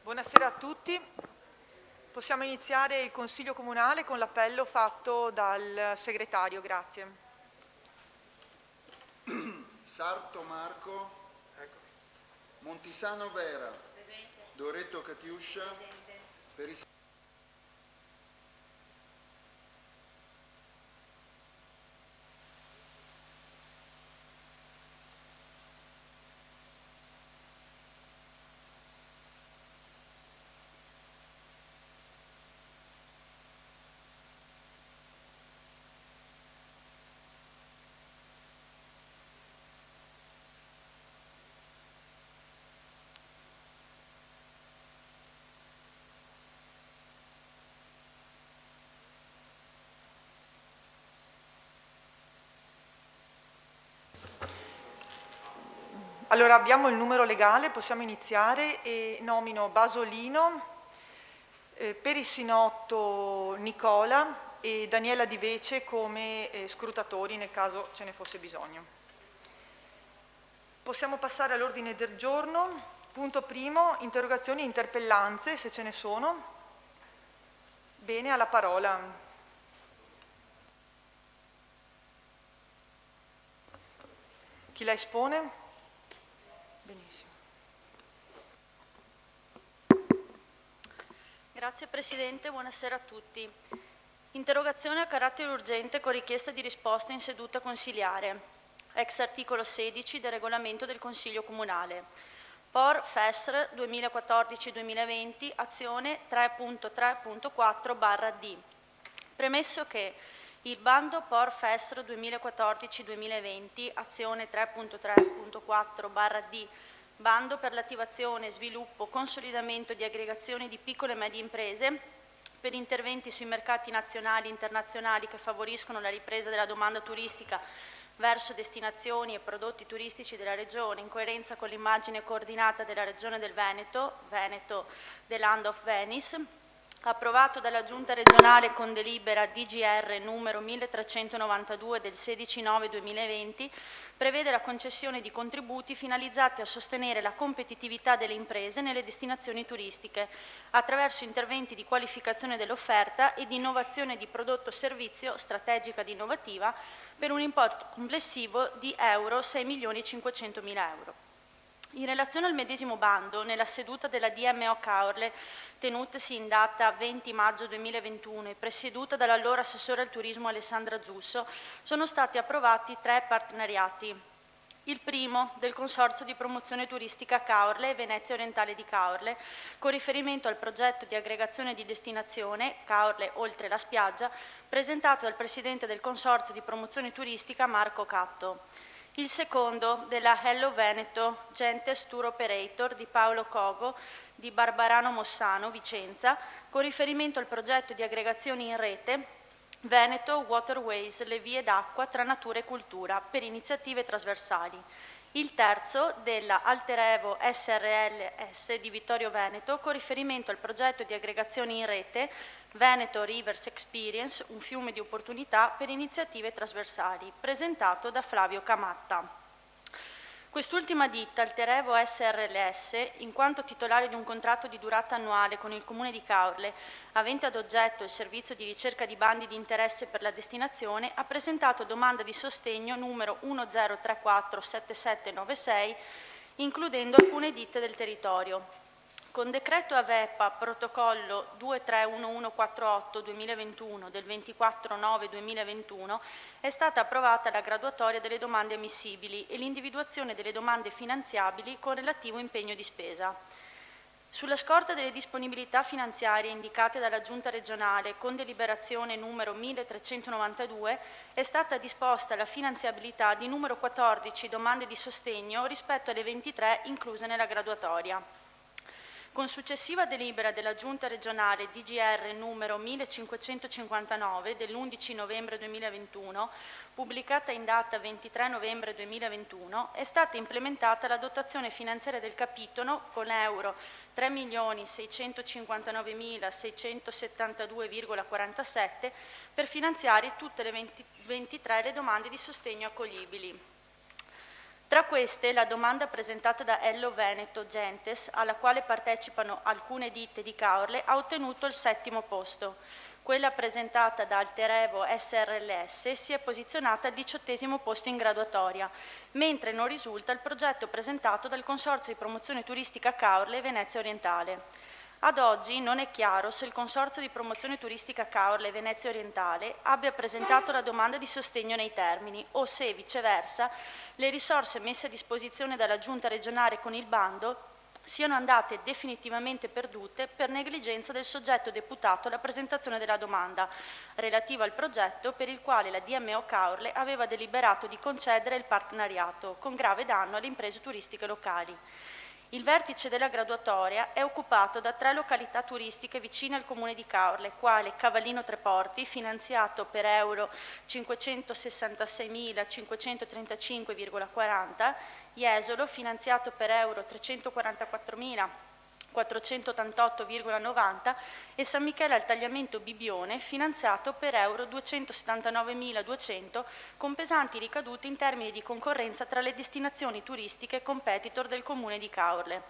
Buonasera a tutti. Possiamo iniziare il Consiglio Comunale con l'appello fatto dal segretario. Grazie. Sarto Marco. Ecco. Montisano Vera. Presente. Doretto Catiuscia. Presente. Allora abbiamo il numero legale, possiamo iniziare e nomino Basolino, Perissinotto Nicola e Daniela Di Vece come scrutatori nel caso ce ne fosse bisogno. Possiamo passare all'ordine del giorno. Punto primo, interrogazioni e interpellanze, se ce ne sono. Bene, alla parola. Chi la espone? Benissimo. Grazie Presidente, buonasera a tutti. Interrogazione a carattere urgente con richiesta di risposta in seduta consiliare, ex articolo 16 del regolamento del Consiglio Comunale. POR FESR 2014-2020, azione 3.3.4/D. Premesso che il bando POR FESR 2014-2020, azione 3.3.4/D, bando per l'attivazione, sviluppo, consolidamento di aggregazioni di piccole e medie imprese per interventi sui mercati nazionali e internazionali che favoriscono la ripresa della domanda turistica verso destinazioni e prodotti turistici della Regione, in coerenza con l'immagine coordinata della Regione del Veneto, Veneto The Land of Venice, approvato dalla Giunta regionale con delibera DGR numero 1392 del 16/9/2020, prevede la concessione di contributi finalizzati a sostenere la competitività delle imprese nelle destinazioni turistiche, attraverso interventi di qualificazione dell'offerta e di innovazione di prodotto o servizio strategica ed innovativa per un importo complessivo di euro 6.500.000 euro. In relazione al medesimo bando, nella seduta della DMO Caorle, tenutasi in data 20 maggio 2021 e presieduta dall'allora assessore al turismo Alessandra Giusso, sono stati approvati 3 partenariati. Il primo del Consorzio di promozione turistica Caorle e Venezia Orientale di Caorle, con riferimento al progetto di aggregazione di destinazione Caorle oltre la spiaggia, presentato dal Presidente del Consorzio di promozione turistica Marco Catto. Il secondo della Hello Veneto Gentes Tour Operator di Paolo Cogo di Barbarano Mossano, Vicenza, con riferimento al progetto di aggregazioni in rete Veneto Waterways, le vie d'acqua tra natura e cultura, per iniziative trasversali. Il terzo della Alterevo SRLS di Vittorio Veneto, con riferimento al progetto di aggregazioni in rete Veneto Rivers Experience, un fiume di opportunità per iniziative trasversali, presentato da Flavio Camatta. Quest'ultima ditta, Alterevo SRLS, in quanto titolare di un contratto di durata annuale con il Comune di Caorle, avente ad oggetto il servizio di ricerca di bandi di interesse per la destinazione, ha presentato domanda di sostegno numero 10347796, includendo alcune ditte del territorio. Con decreto AVEPA protocollo 231148-2021 del 24/9/2021 è stata approvata la graduatoria delle domande ammissibili e l'individuazione delle domande finanziabili con relativo impegno di spesa. Sulla scorta delle disponibilità finanziarie indicate dalla Giunta regionale con deliberazione numero 1392 è stata disposta la finanziabilità di numero 14 domande di sostegno rispetto alle 23 incluse nella graduatoria. Con successiva delibera della Giunta regionale DGR numero 1559 dell'11 novembre 2021, pubblicata in data 23 novembre 2021, è stata implementata la dotazione finanziaria del capitolo con euro 3.659.672,47 per finanziare tutte le 23 le domande di sostegno accoglibili. Tra queste, la domanda presentata da Ello Veneto Gentes, alla quale partecipano alcune ditte di Caorle, ha ottenuto il 7° posto. Quella presentata da Alterevo SRLS si è posizionata al 18° posto in graduatoria, mentre non risulta il progetto presentato dal Consorzio di Promozione Turistica Caorle e Venezia Orientale. Ad oggi non è chiaro se il Consorzio di Promozione Turistica Caorle e Venezia Orientale abbia presentato la domanda di sostegno nei termini o se, viceversa, le risorse messe a disposizione dalla Giunta regionale con il bando siano andate definitivamente perdute per negligenza del soggetto deputato alla presentazione della domanda relativa al progetto per il quale la DMO Caorle aveva deliberato di concedere il partenariato, con grave danno alle imprese turistiche locali. Il vertice della graduatoria è occupato da 3 località turistiche vicine al comune di Caorle, quale Cavallino Treporti, finanziato per euro 566.535,40, Jesolo, finanziato per euro 344.488,90 e San Michele al Tagliamento Bibione, finanziato per euro 279.200, con pesanti ricadute in termini di concorrenza tra le destinazioni turistiche competitor del comune di Caorle.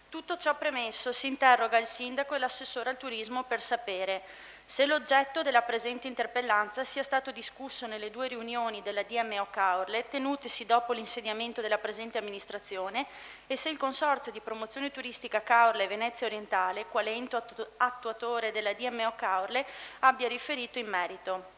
Tutto ciò premesso, si interroga il sindaco e l'assessore al turismo per sapere se l'oggetto della presente interpellanza sia stato discusso nelle 2 riunioni della DMO Caorle tenutesi dopo l'insediamento della presente amministrazione e se il Consorzio di Promozione Turistica Caorle e Venezia Orientale, quale ente attuatore della DMO Caorle, abbia riferito in merito.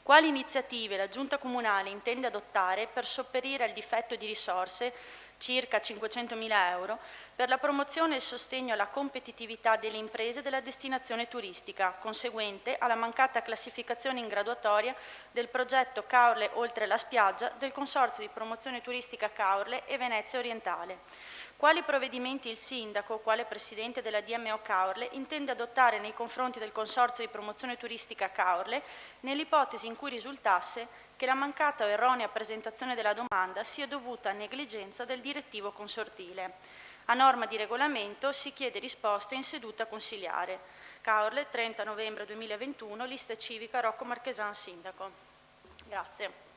Quali iniziative la Giunta Comunale intende adottare per sopperire al difetto di risorse, circa 500.000 euro, per la promozione e il sostegno alla competitività delle imprese della destinazione turistica, conseguente alla mancata classificazione in graduatoria del progetto Caorle oltre la spiaggia del Consorzio di Promozione Turistica Caorle e Venezia Orientale. Quali provvedimenti il sindaco, quale presidente della DMO Caorle, intende adottare nei confronti del Consorzio di Promozione Turistica Caorle nell'ipotesi in cui risultasse che la mancata o erronea presentazione della domanda sia dovuta a negligenza del direttivo consortile. A norma di regolamento si chiede risposta in seduta consiliare. Caorle, 30 novembre 2021, lista civica Rocco Marchesan, sindaco. Grazie.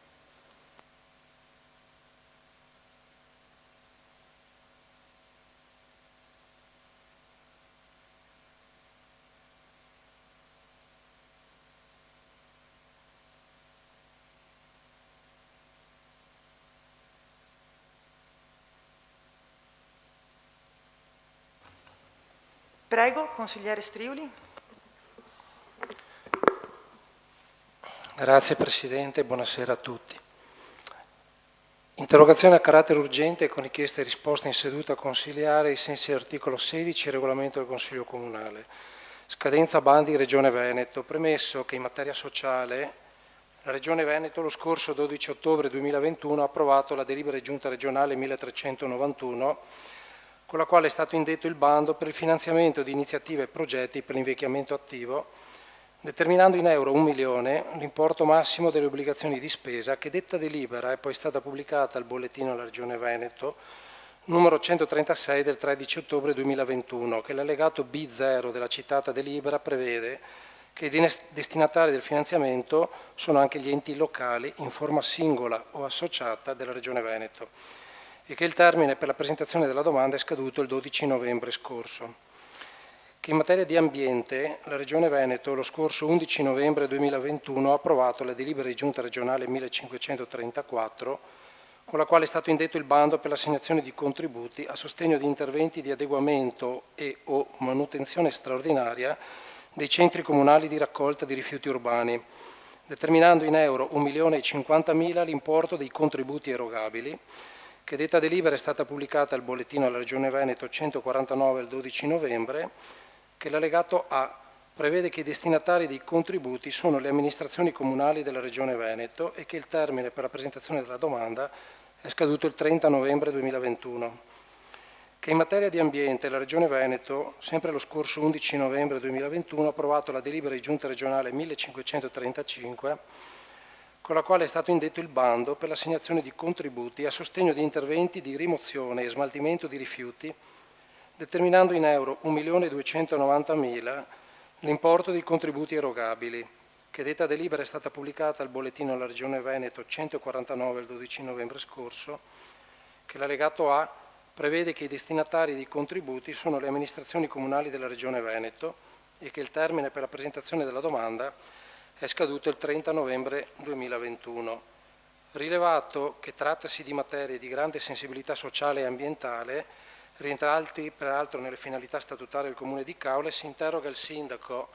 Prego, consigliere Striuli. Grazie Presidente, buonasera a tutti. Interrogazione a carattere urgente con richiesta e risposta in seduta consiliare ai sensi dell'articolo 16 Regolamento del Consiglio Comunale. Scadenza bandi Regione Veneto. Premesso che in materia sociale la Regione Veneto lo scorso 12 ottobre 2021 ha approvato la delibera di Giunta regionale 1391 con la quale è stato indetto il bando per il finanziamento di iniziative e progetti per l'invecchiamento attivo, determinando in euro 1 milione l'importo massimo delle obbligazioni di spesa che detta delibera è poi stata pubblicata al bollettino della Regione Veneto, numero 136 del 13 ottobre 2021, che l'allegato B0 della citata delibera prevede che i destinatari del finanziamento sono anche gli enti locali in forma singola o associata della Regione Veneto, e che il termine per la presentazione della domanda è scaduto il 12 novembre scorso. Che in materia di ambiente la Regione Veneto lo scorso 11 novembre 2021 ha approvato la delibera di Giunta regionale 1534 con la quale è stato indetto il bando per l'assegnazione di contributi a sostegno di interventi di adeguamento e o manutenzione straordinaria dei centri comunali di raccolta di rifiuti urbani, determinando in euro 1.050.000 l'importo dei contributi erogabili, che detta delibera è stata pubblicata al bollettino della Regione Veneto 149 il 12 novembre, che l'allegato A prevede che i destinatari dei contributi sono le amministrazioni comunali della Regione Veneto e che il termine per la presentazione della domanda è scaduto il 30 novembre 2021. Che in materia di ambiente la Regione Veneto, sempre lo scorso 11 novembre 2021, ha approvato la delibera di Giunta regionale 1535 con la quale è stato indetto il bando per l'assegnazione di contributi a sostegno di interventi di rimozione e smaltimento di rifiuti, determinando in euro 1.290.000 l'importo dei contributi erogabili, che detta delibera è stata pubblicata al bollettino della Regione Veneto 149 il 12 novembre scorso, che l'allegato A prevede che i destinatari dei contributi sono le amministrazioni comunali della Regione Veneto e che il termine per la presentazione della domanda è scaduto il 30 novembre 2021. Rilevato che trattasi di materie di grande sensibilità sociale e ambientale, rientranti peraltro nelle finalità statutarie del Comune di Caule, si interroga il Sindaco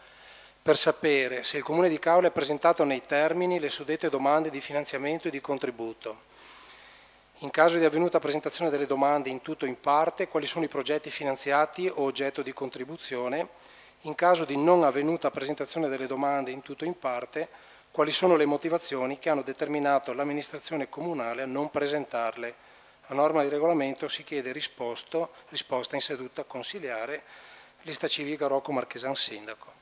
per sapere se il Comune di Caule ha presentato nei termini le suddette domande di finanziamento e di contributo. In caso di avvenuta presentazione delle domande in tutto o in parte, quali sono i progetti finanziati o oggetto di contribuzione? In caso di non avvenuta presentazione delle domande in tutto o in parte, quali sono le motivazioni che hanno determinato l'amministrazione comunale a non presentarle? A norma di regolamento si chiede risposta in seduta consiliare. Lista civica Rocco Marchesan, Sindaco.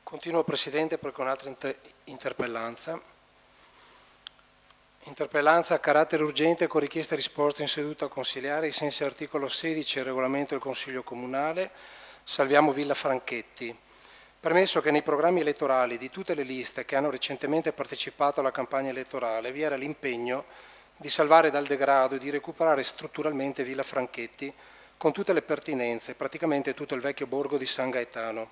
Continuo, Presidente, poi con un'altra interpellanza. Interpellanza a carattere urgente con richiesta e risposta in seduta consiliare ai sensi dell'articolo 16 del regolamento del Consiglio Comunale. Salviamo Villa Franchetti. Premesso che nei programmi elettorali di tutte le liste che hanno recentemente partecipato alla campagna elettorale vi era l'impegno di salvare dal degrado e di recuperare strutturalmente Villa Franchetti con tutte le pertinenze, praticamente tutto il vecchio borgo di San Gaetano.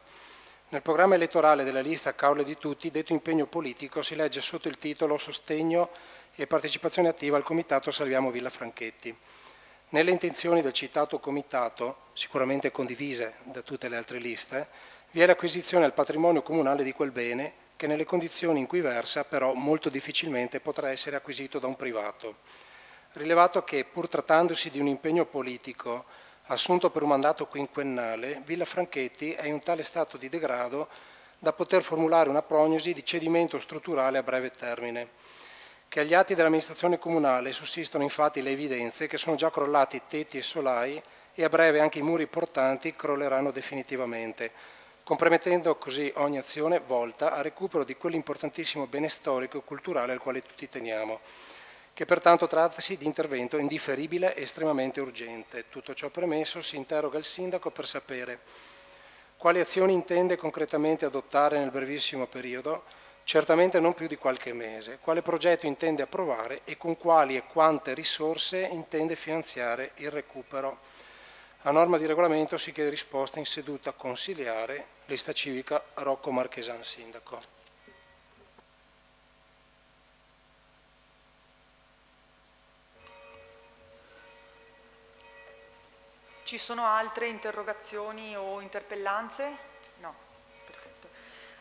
Nel programma elettorale della lista Caule di Tutti, detto impegno politico si legge sotto il titolo Sostegno e partecipazione attiva al Comitato Salviamo Villa Franchetti. Nelle intenzioni del citato Comitato, sicuramente condivise da tutte le altre liste, vi è l'acquisizione al patrimonio comunale di quel bene che nelle condizioni in cui versa però molto difficilmente potrà essere acquisito da un privato. Rilevato che, pur trattandosi di un impegno politico assunto per un mandato quinquennale, Villa Franchetti è in un tale stato di degrado da poter formulare una prognosi di cedimento strutturale a breve termine. Che agli atti dell'amministrazione comunale sussistono infatti le evidenze che sono già crollati tetti e solai e a breve anche i muri portanti crolleranno definitivamente, compromettendo così ogni azione volta al recupero di quell'importantissimo bene storico e culturale al quale tutti teniamo, che pertanto trattasi di intervento indifferibile e estremamente urgente. Tutto ciò premesso, si interroga il Sindaco per sapere quali azioni intende concretamente adottare nel brevissimo periodo, certamente non più di qualche mese, quale progetto intende approvare e con quali e quante risorse intende finanziare il recupero. A norma di regolamento si chiede risposta in seduta consiliare. Lista civica Rocco Marchesan, Sindaco. Ci sono altre interrogazioni o interpellanze? No, perfetto.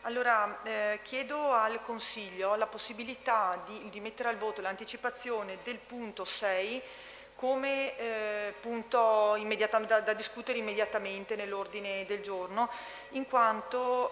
Allora chiedo al Consiglio la possibilità di mettere al voto l'anticipazione del punto 6 come punto da discutere immediatamente nell'ordine del giorno, in quanto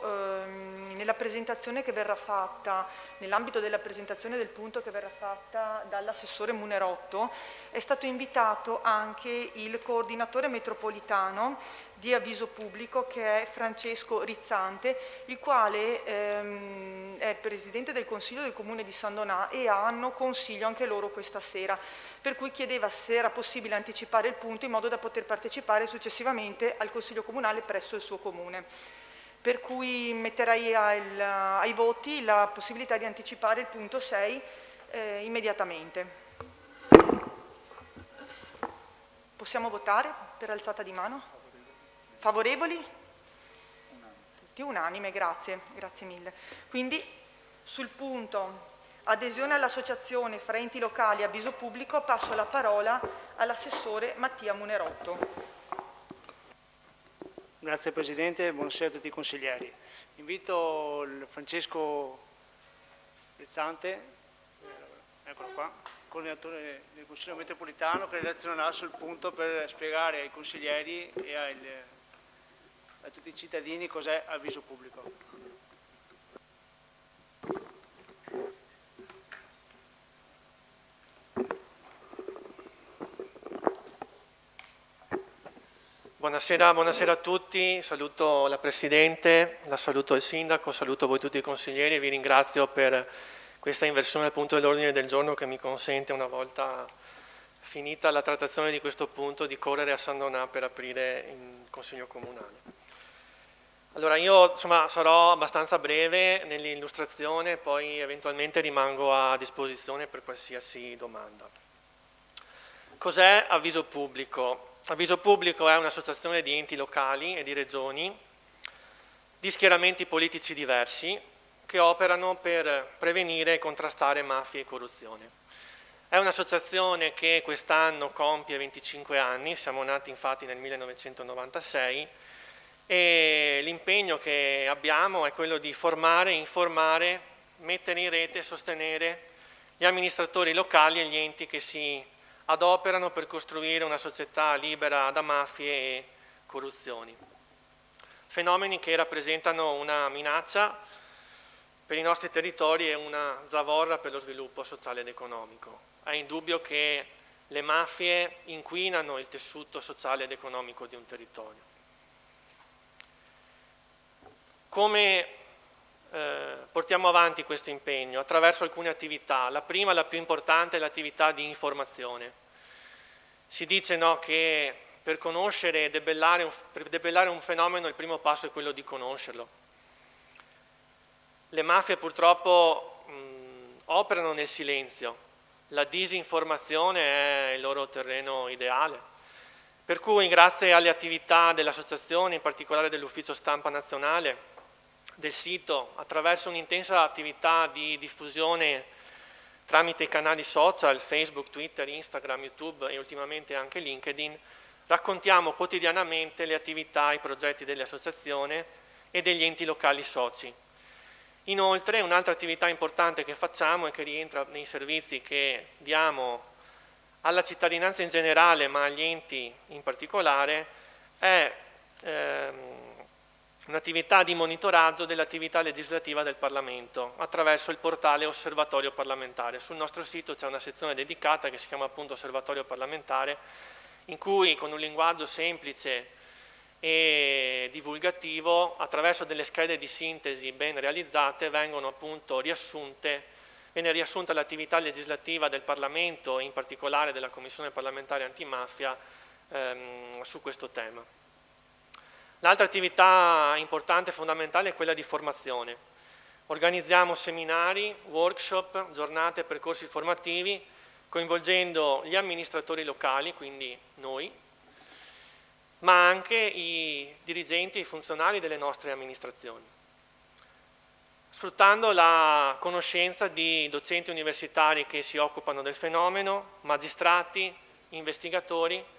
nella presentazione che verrà fatta, nell'ambito della presentazione del punto che verrà fatta dall'assessore Munerotto, è stato invitato anche il coordinatore metropolitano di avviso pubblico, che è Francesco Rizzante, il quale è presidente del Consiglio del Comune di San Donà e hanno consiglio anche loro questa sera, per cui chiedeva se era possibile anticipare il punto in modo da poter partecipare successivamente al Consiglio Comunale presso il suo Comune. Per cui metterei ai voti la possibilità di anticipare il punto 6 immediatamente. Possiamo votare per alzata di mano? Favorevoli? Tutti unanime, grazie mille. Quindi sul punto adesione all'associazione fra enti locali a avviso pubblico passo la parola all'assessore Mattia Munerotto. Grazie Presidente, buonasera a tutti i consiglieri. Invito il Francesco Rizzante, eccolo qua, coordinatore del Consiglio Metropolitano, che relazionerà sul punto per spiegare ai consiglieri e a tutti i cittadini cos'è avviso pubblico. Buonasera a tutti, saluto la Presidente, la saluto il Sindaco, saluto voi tutti i consiglieri e vi ringrazio per questa inversione al punto dell'ordine del giorno che mi consente, una volta finita la trattazione di questo punto, di correre a San Donà per aprire il Consiglio Comunale. Allora io insomma sarò abbastanza breve nell'illustrazione, poi eventualmente rimango a disposizione per qualsiasi domanda. Cos'è Avviso Pubblico? Avviso Pubblico è un'associazione di enti locali e di regioni, di schieramenti politici diversi, che operano per prevenire e contrastare mafie e corruzione. È un'associazione che quest'anno compie 25 anni, siamo nati infatti nel 1996, e l'impegno che abbiamo è quello di formare, informare, mettere in rete e sostenere gli amministratori locali e gli enti che si adoperano per costruire una società libera da mafie e corruzioni. Fenomeni che rappresentano una minaccia per i nostri territori e una zavorra per lo sviluppo sociale ed economico. È indubbio che le mafie inquinano il tessuto sociale ed economico di un territorio. Come portiamo avanti questo impegno? Attraverso alcune attività. La prima, la più importante, è l'attività di informazione. Si dice no, che per conoscere e per debellare un fenomeno il primo passo è quello di conoscerlo. Le mafie purtroppo operano nel silenzio, la disinformazione è il loro terreno ideale, per cui grazie alle attività dell'associazione, in particolare dell'Ufficio Stampa Nazionale, del sito, attraverso un'intensa attività di diffusione tramite i canali social, Facebook, Twitter, Instagram, YouTube e ultimamente anche LinkedIn, raccontiamo quotidianamente le attività e i progetti delle associazioni e degli enti locali soci. Inoltre un'altra attività importante che facciamo e che rientra nei servizi che diamo alla cittadinanza in generale ma agli enti in particolare è un'attività di monitoraggio dell'attività legislativa del Parlamento attraverso il portale Osservatorio Parlamentare. Sul nostro sito c'è una sezione dedicata che si chiama appunto Osservatorio Parlamentare, in cui con un linguaggio semplice e divulgativo, attraverso delle schede di sintesi ben realizzate, viene riassunta l'attività legislativa del Parlamento e in particolare della Commissione parlamentare antimafia su questo tema. L'altra attività importante e fondamentale è quella di formazione. Organizziamo seminari, workshop, giornate e percorsi formativi coinvolgendo gli amministratori locali, quindi noi, ma anche i dirigenti e i funzionari delle nostre amministrazioni, sfruttando la conoscenza di docenti universitari che si occupano del fenomeno, magistrati, investigatori,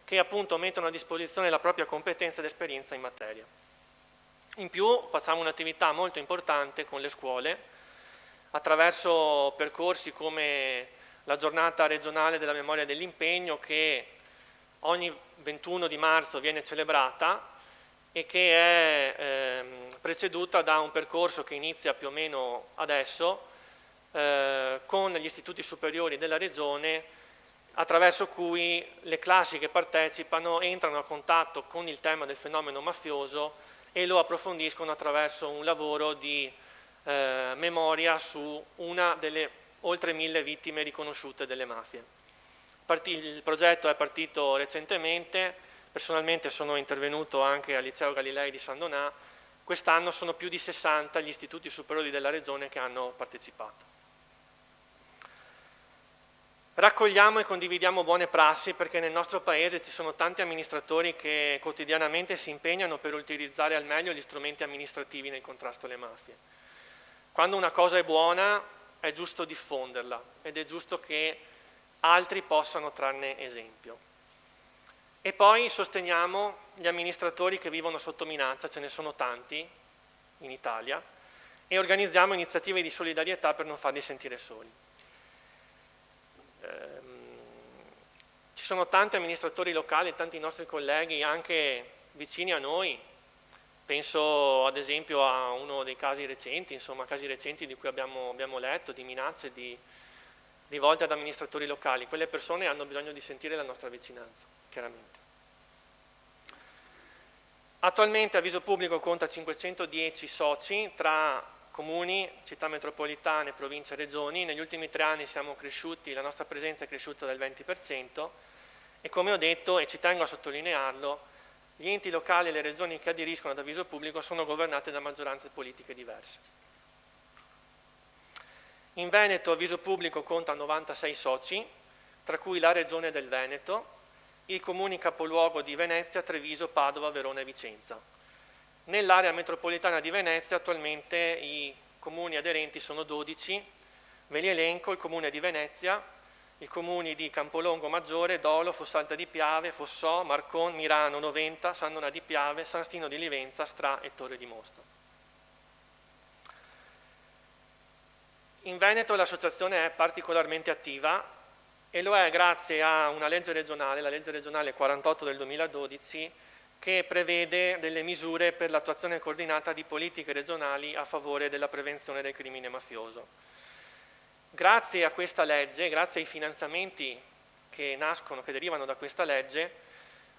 che appunto mettono a disposizione la propria competenza ed esperienza in materia. In più facciamo un'attività molto importante con le scuole, attraverso percorsi come la giornata regionale della memoria e dell'impegno, che ogni 21 di marzo viene celebrata e che è preceduta da un percorso che inizia più o meno adesso con gli istituti superiori della regione, attraverso cui le classi che partecipano entrano a contatto con il tema del fenomeno mafioso e lo approfondiscono attraverso un lavoro di memoria su una delle oltre 1000 vittime riconosciute delle mafie. Il progetto è partito recentemente, personalmente sono intervenuto anche al Liceo Galilei di San Donà, quest'anno sono più di 60 gli istituti superiori della regione che hanno partecipato. Raccogliamo e condividiamo buone prassi perché nel nostro Paese ci sono tanti amministratori che quotidianamente si impegnano per utilizzare al meglio gli strumenti amministrativi nel contrasto alle mafie. Quando una cosa è buona è giusto diffonderla ed è giusto che altri possano trarne esempio. E poi sosteniamo gli amministratori che vivono sotto minaccia, ce ne sono tanti in Italia, e organizziamo iniziative di solidarietà per non farli sentire soli. Ci sono tanti amministratori locali, tanti nostri colleghi anche vicini a noi, penso ad esempio a uno dei casi recenti, insomma casi recenti di cui abbiamo letto, di minacce rivolte ad amministratori locali. Quelle persone hanno bisogno di sentire la nostra vicinanza, chiaramente. Attualmente Avviso Pubblico conta 510 soci tra comuni, città metropolitane, province e regioni. Negli ultimi 3 anni siamo cresciuti, la nostra presenza è cresciuta del 20% e come ho detto, e ci tengo a sottolinearlo, gli enti locali e le regioni che aderiscono ad avviso pubblico sono governate da maggioranze politiche diverse. In Veneto avviso pubblico conta 96 soci, tra cui la Regione del Veneto, i comuni capoluogo di Venezia, Treviso, Padova, Verona e Vicenza. Nell'area metropolitana di Venezia attualmente i comuni aderenti sono 12, ve li elenco: il comune di Venezia, i comuni di Campolongo Maggiore, Dolo, Fossalta di Piave, Fossò, Marcon, Mirano, Noventa, San Donà di Piave, San Stino di Livenza, Stra e Torre di Mosto. In Veneto l'associazione è particolarmente attiva e lo è grazie a una legge regionale, la legge regionale 48 del 2012, che prevede delle misure per l'attuazione coordinata di politiche regionali a favore della prevenzione del crimine mafioso. Grazie a questa legge, grazie ai finanziamenti che derivano da questa legge,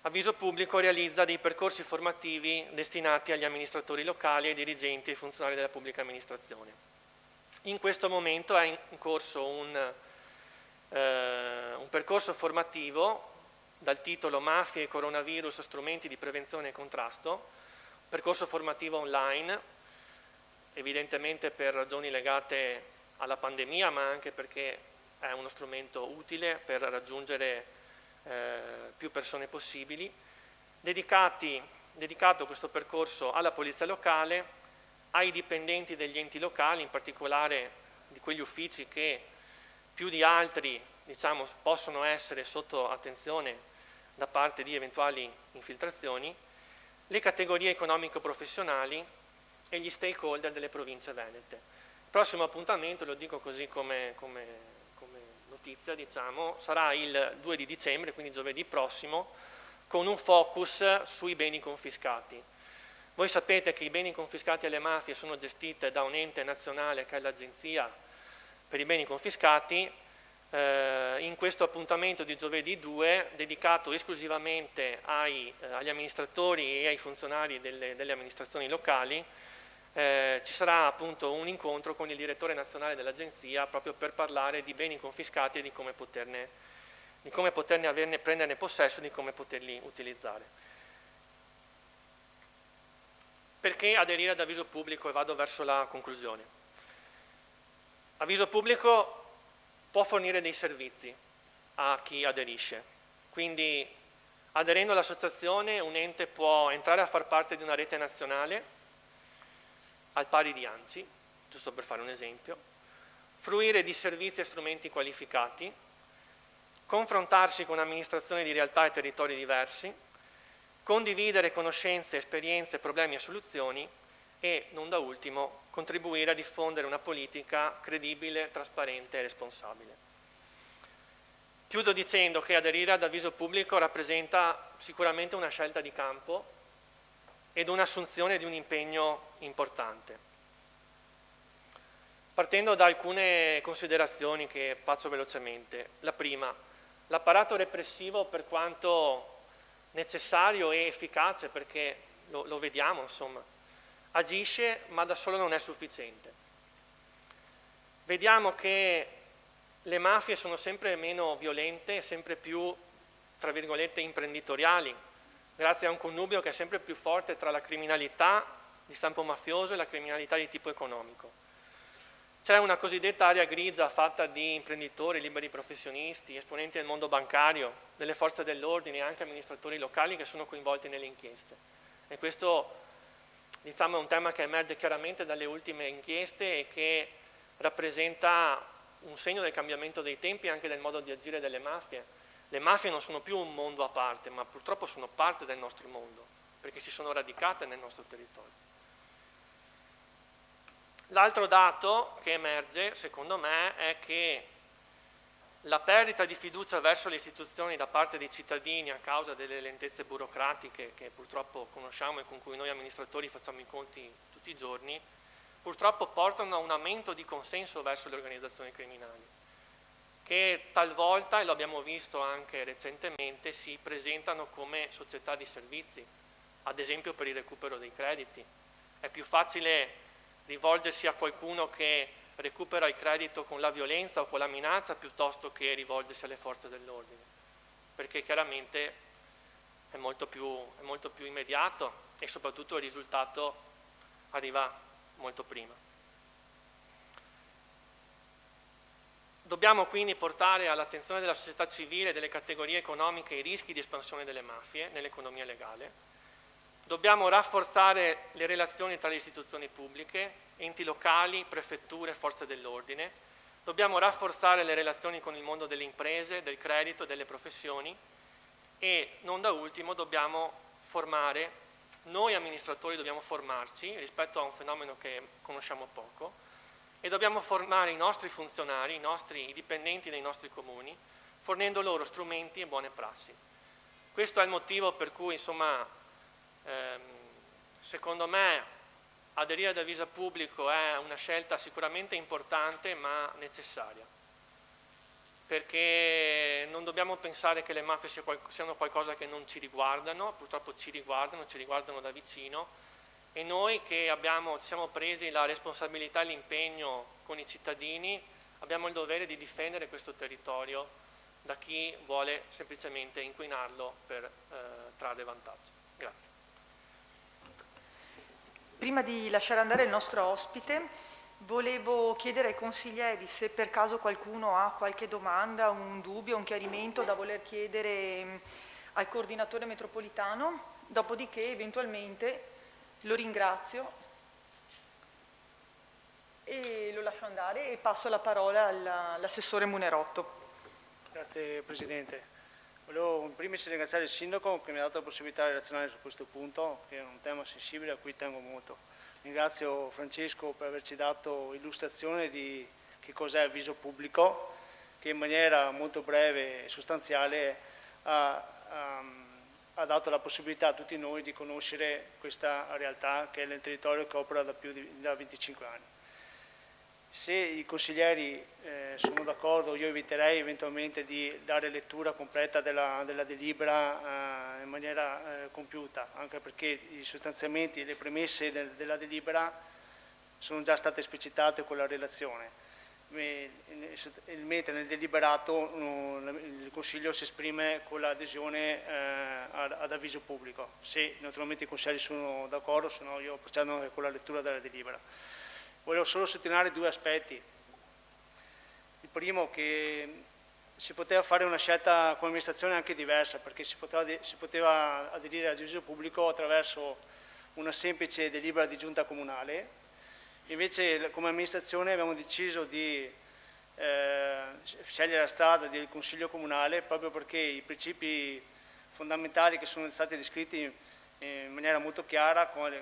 Avviso Pubblico realizza dei percorsi formativi destinati agli amministratori locali, ai dirigenti e ai funzionari della pubblica amministrazione. In questo momento è in corso un percorso formativo dal titolo Mafie e coronavirus, strumenti di prevenzione e contrasto, percorso formativo online, evidentemente per ragioni legate alla pandemia, ma anche perché è uno strumento utile per raggiungere più persone possibili, dedicato questo percorso alla polizia locale, ai dipendenti degli enti locali, in particolare di quegli uffici che più di altri, diciamo, possono essere sotto attenzione da parte di eventuali infiltrazioni, le categorie economico-professionali e gli stakeholder delle province venete. Il prossimo appuntamento, lo dico così come notizia, diciamo, sarà il 2 di dicembre, quindi giovedì prossimo, con un focus sui beni confiscati. Voi sapete che i beni confiscati alle mafie sono gestiti da un ente nazionale che è l'Agenzia per i beni confiscati. In questo appuntamento di giovedì 2, dedicato esclusivamente agli amministratori e ai funzionari delle amministrazioni locali, ci sarà appunto un incontro con il direttore nazionale dell'Agenzia proprio per parlare di beni confiscati e di come prenderne possesso e di come poterli utilizzare. Perché aderire ad Avviso Pubblico? E vado verso la conclusione. Avviso Pubblico può fornire dei servizi a chi aderisce, quindi aderendo all'associazione un ente può entrare a far parte di una rete nazionale al pari di ANCI, giusto per fare un esempio, fruire di servizi e strumenti qualificati, confrontarsi con amministrazioni di realtà e territori diversi, condividere conoscenze, esperienze, problemi e soluzioni e, non da ultimo, contribuire a diffondere una politica credibile, trasparente e responsabile. Chiudo dicendo che aderire ad Avviso Pubblico rappresenta sicuramente una scelta di campo ed un'assunzione di un impegno importante. Partendo da alcune considerazioni che faccio velocemente. La prima, l'apparato repressivo, per quanto necessario e efficace, perché lo vediamo, insomma, agisce, ma da solo non è sufficiente. Vediamo che le mafie sono sempre meno violente, sempre più, tra virgolette, imprenditoriali, grazie a un connubio che è sempre più forte tra la criminalità di stampo mafioso e la criminalità di tipo economico. C'è una cosiddetta area grigia fatta di imprenditori, liberi professionisti, esponenti del mondo bancario, delle forze dell'ordine e anche amministratori locali che sono coinvolti nelle inchieste. E questo, diciamo, è un tema che emerge chiaramente dalle ultime inchieste e che rappresenta un segno del cambiamento dei tempi e anche del modo di agire delle mafie. Le mafie non sono più un mondo a parte, ma purtroppo sono parte del nostro mondo, perché si sono radicate nel nostro territorio. L'altro dato che emerge, secondo me, è che la perdita di fiducia verso le istituzioni da parte dei cittadini a causa delle lentezze burocratiche che purtroppo conosciamo e con cui noi amministratori facciamo i conti tutti i giorni, purtroppo portano a un aumento di consenso verso le organizzazioni criminali, che talvolta, e lo abbiamo visto anche recentemente, si presentano come società di servizi, ad esempio per il recupero dei crediti. È più facile rivolgersi a qualcuno che recupera il credito con la violenza o con la minaccia piuttosto che rivolgersi alle forze dell'ordine, perché chiaramente è molto più immediato e soprattutto il risultato arriva molto prima. Dobbiamo quindi portare all'attenzione della società civile e delle categorie economiche i rischi di espansione delle mafie nell'economia legale. Dobbiamo rafforzare le relazioni tra le istituzioni pubbliche, enti locali, prefetture, forze dell'ordine. Dobbiamo rafforzare le relazioni con il mondo delle imprese, del credito, delle professioni e, non da ultimo, dobbiamo formare, noi amministratori dobbiamo formarci rispetto a un fenomeno che conosciamo poco, e dobbiamo formare i nostri funzionari, i dipendenti dei nostri comuni, fornendo loro strumenti e buone prassi. Questo è il motivo per cui, insomma, secondo me, aderire ad Avviso Pubblico è una scelta sicuramente importante ma necessaria, perché non dobbiamo pensare che le mafie siano qualcosa che non ci riguardano, purtroppo ci riguardano da vicino, e noi che ci siamo presi la responsabilità e l'impegno con i cittadini abbiamo il dovere di difendere questo territorio da chi vuole semplicemente inquinarlo per trarre vantaggio. Grazie. Prima di lasciare andare il nostro ospite, volevo chiedere ai consiglieri se per caso qualcuno ha qualche domanda, un dubbio, un chiarimento da voler chiedere al coordinatore metropolitano, dopodiché eventualmente lo ringrazio e lo lascio andare e passo la parola all'assessore Munerotto. Grazie Presidente. Volevo in primis ringraziare il Sindaco che mi ha dato la possibilità di relazionare su questo punto, che è un tema sensibile a cui tengo molto. Ringrazio Francesco per averci dato illustrazione di che cos'è Avviso Pubblico, che in maniera molto breve e sostanziale ha dato la possibilità a tutti noi di conoscere questa realtà che è nel territorio che opera da 25 anni. Se i consiglieri sono d'accordo, io eviterei eventualmente di dare lettura completa della delibera in maniera compiuta, anche perché i sostanziamenti e le premesse della delibera sono già state esplicitate con la relazione. Mentre nel deliberato il Consiglio si esprime con l'adesione ad Avviso Pubblico. Se naturalmente i consiglieri sono d'accordo, se no io procedo anche con la lettura della delibera. Volevo solo sottolineare due aspetti. Il primo, che si poteva fare una scelta come amministrazione anche diversa, perché si poteva aderire ad Avviso Pubblico attraverso una semplice delibera di giunta comunale. Invece come amministrazione abbiamo deciso di scegliere la strada del Consiglio Comunale proprio perché i principi fondamentali che sono stati descritti in maniera molto chiara, quali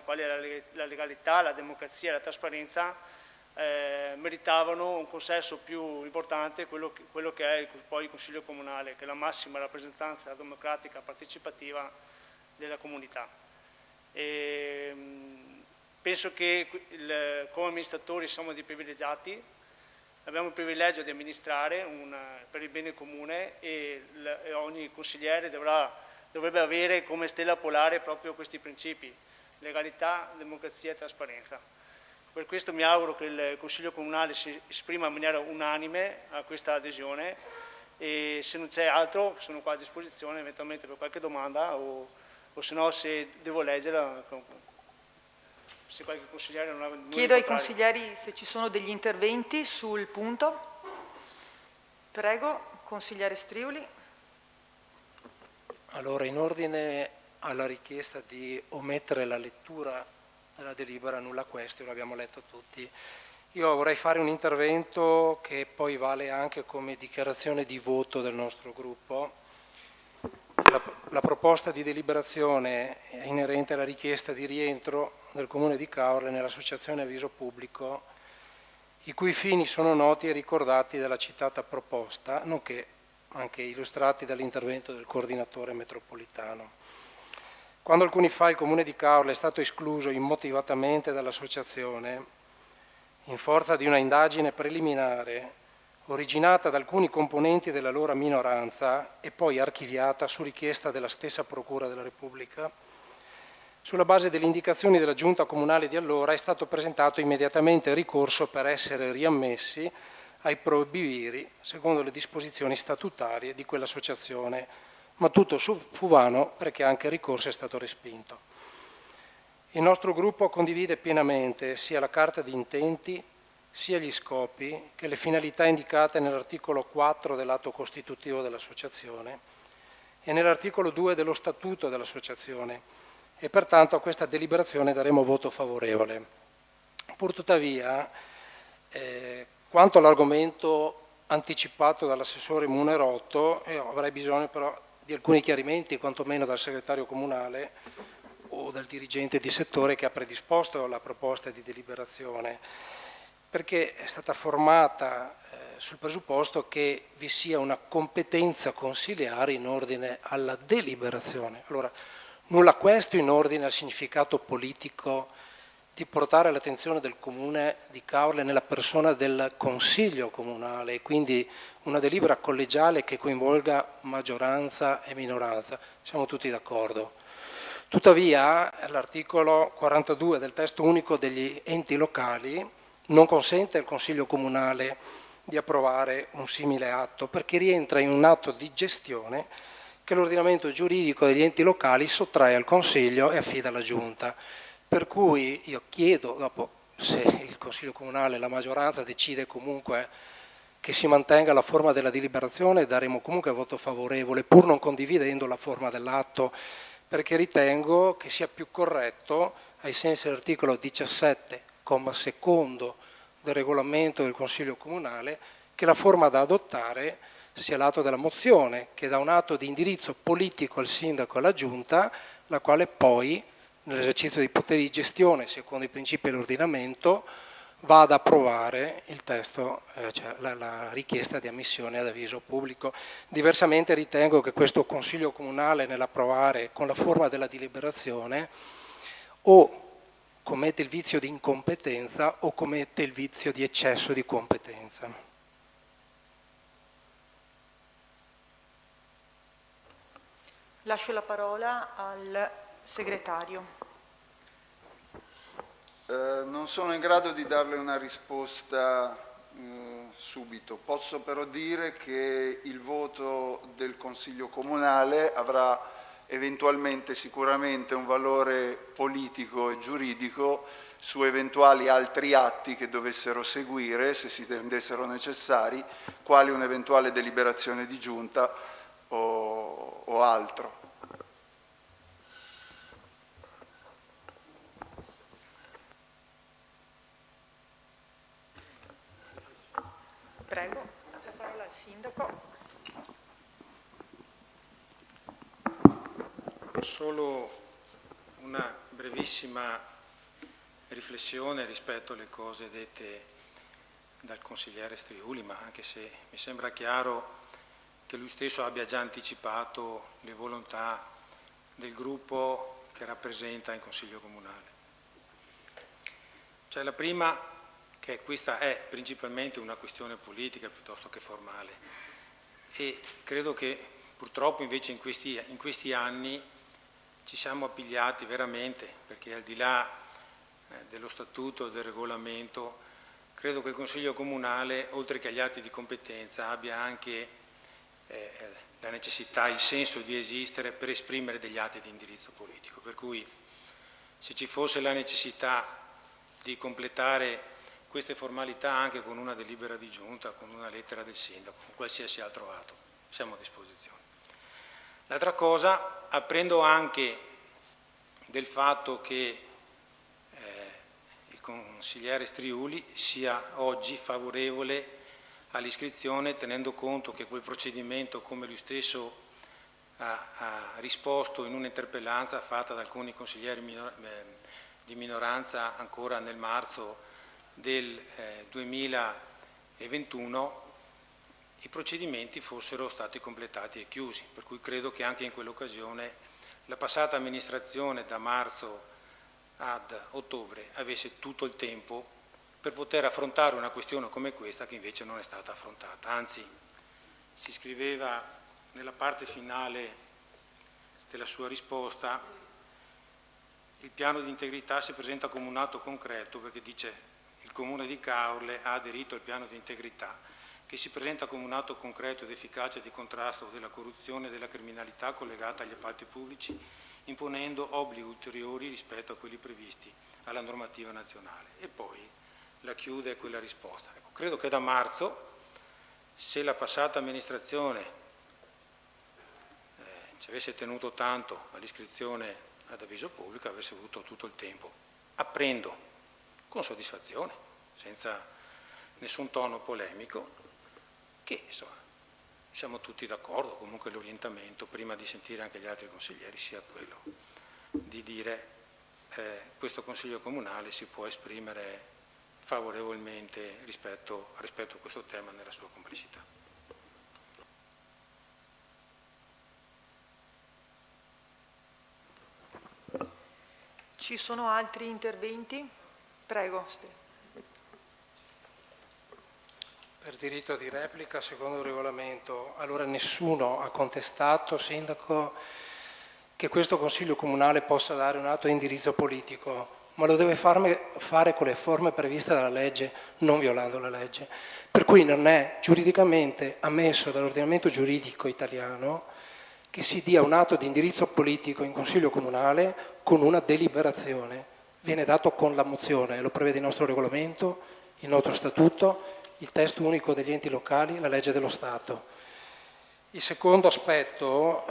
la legalità, la democrazia e la trasparenza, meritavano un consesso più importante, quello che è poi il Consiglio Comunale, che è la massima rappresentanza democratica partecipativa della comunità. Penso che come amministratori siamo dei privilegiati, abbiamo il privilegio di amministrare per il bene comune e ogni consigliere dovrebbe avere come stella polare proprio questi principi: legalità, democrazia e trasparenza. Per questo mi auguro che il Consiglio Comunale si esprima in maniera unanime a questa adesione e se non c'è altro sono qua a disposizione eventualmente per qualche domanda o se no, se devo leggerla. Se qualche consigliere non ha nulla. Chiedo ai consiglieri se ci sono degli interventi sul punto. Prego, consigliere Striuli. Allora, in ordine alla richiesta di omettere la lettura della delibera nulla questio, l'abbiamo letto tutti, io vorrei fare un intervento che poi vale anche come dichiarazione di voto del nostro gruppo. La proposta di deliberazione è inerente alla richiesta di rientro del Comune di Caorle nell'associazione Avviso Pubblico, i cui fini sono noti e ricordati dalla citata proposta, nonché anche illustrati dall'intervento del coordinatore metropolitano. Quando alcuni fa il Comune di Caorle è stato escluso immotivatamente dall'associazione, in forza di una indagine preliminare originata da alcuni componenti della loro minoranza e poi archiviata su richiesta della stessa Procura della Repubblica, sulla base delle indicazioni della Giunta Comunale di allora è stato presentato immediatamente ricorso per essere riammessi ai probiviri secondo le disposizioni statutarie di quell'associazione ma tutto fu vano perché anche il ricorso è stato respinto. Il nostro gruppo condivide pienamente sia la carta di intenti, sia gli scopi che le finalità indicate nell'articolo 4 dell'atto costitutivo dell'associazione e nell'articolo 2 dello statuto dell'associazione e pertanto a questa deliberazione daremo voto favorevole. Purtuttavia, quanto all'argomento anticipato dall'assessore Munerotto, avrei bisogno però di alcuni chiarimenti, quantomeno dal segretario comunale o dal dirigente di settore che ha predisposto la proposta di deliberazione, perché è stata formata sul presupposto che vi sia una competenza consiliare in ordine alla deliberazione. Allora, nulla questo in ordine al significato politico di portare all'attenzione del Comune di Caorle nella persona del Consiglio Comunale, quindi una delibera collegiale che coinvolga maggioranza e minoranza. Siamo tutti d'accordo. Tuttavia, l'articolo 42 del testo unico degli enti locali non consente al Consiglio Comunale di approvare un simile atto, perché rientra in un atto di gestione che l'ordinamento giuridico degli enti locali sottrae al Consiglio e affida alla Giunta. Per cui io chiedo, dopo, se il Consiglio Comunale, la maggioranza decide comunque che si mantenga la forma della deliberazione, daremo comunque voto favorevole, pur non condividendo la forma dell'atto, perché ritengo che sia più corretto, ai sensi dell'articolo 17, comma secondo del regolamento del Consiglio Comunale, che la forma da adottare sia l'atto della mozione, che dà un atto di indirizzo politico al sindaco e alla giunta, la quale poi, nell'esercizio dei poteri di gestione, secondo i principi dell'ordinamento, va ad approvare il testo, cioè la richiesta di ammissione ad avviso pubblico. Diversamente ritengo che questo Consiglio Comunale, nell'approvare con la forma della deliberazione, o commette il vizio di incompetenza o commette il vizio di eccesso di competenza. Lascio la parola al segretario. Non sono in grado di darle una risposta subito. Posso però dire che il voto del Consiglio Comunale avrà eventualmente sicuramente un valore politico e giuridico su eventuali altri atti che dovessero seguire, se si rendessero necessari, quali un'eventuale deliberazione di giunta o altro. Prego, la parola al sindaco. Solo una brevissima riflessione rispetto alle cose dette dal consigliere Striuli, ma anche se mi sembra chiaro che lui stesso abbia già anticipato le volontà del gruppo che rappresenta in Consiglio Comunale. Cioè la prima, che questa è principalmente una questione politica piuttosto che formale, e credo che purtroppo invece in questi anni ci siamo appigliati veramente, perché al di là dello statuto, del regolamento, credo che il Consiglio Comunale, oltre che agli atti di competenza, abbia anche la necessità, il senso di esistere per esprimere degli atti di indirizzo politico. Per cui se ci fosse la necessità di completare queste formalità anche con una delibera di giunta, con una lettera del sindaco, con qualsiasi altro atto, siamo a disposizione. L'altra cosa, apprendo anche del fatto che il consigliere Striuli sia oggi favorevole all'iscrizione, tenendo conto che quel procedimento, come lui stesso ha risposto in un'interpellanza fatta da alcuni consiglieri di minoranza ancora nel marzo del 2021, i procedimenti fossero stati completati e chiusi, per cui credo che anche in quell'occasione la passata amministrazione da marzo ad ottobre avesse tutto il tempo per poter affrontare una questione come questa che invece non è stata affrontata. Anzi, si scriveva nella parte finale della sua risposta: il piano di integrità si presenta come un atto concreto, perché dice il Comune di Caorle ha aderito al piano di integrità che si presenta come un atto concreto ed efficace di contrasto della corruzione e della criminalità collegata agli appalti pubblici, imponendo obblighi ulteriori rispetto a quelli previsti alla normativa nazionale. E poi la chiude quella risposta. Ecco, credo che da marzo, se la passata amministrazione ci avesse tenuto tanto all'iscrizione ad avviso pubblico, avesse avuto tutto il tempo. Apprendo con soddisfazione, senza nessun tono polemico, che insomma, siamo tutti d'accordo, comunque l'orientamento, prima di sentire anche gli altri consiglieri, sia quello di dire questo Consiglio Comunale si può esprimere favorevolmente rispetto a questo tema nella sua complessità. Ci sono altri interventi? Prego. Per diritto di replica, secondo il regolamento, allora nessuno ha contestato, Sindaco, che questo Consiglio Comunale possa dare un atto di indirizzo politico, ma lo deve fare con le forme previste dalla legge, non violando la legge. Per cui non è giuridicamente ammesso dall'ordinamento giuridico italiano che si dia un atto di indirizzo politico in Consiglio Comunale con una deliberazione. Viene dato con la mozione, lo prevede il nostro regolamento, il nostro statuto, il testo unico degli enti locali, la legge dello Stato. Il secondo aspetto,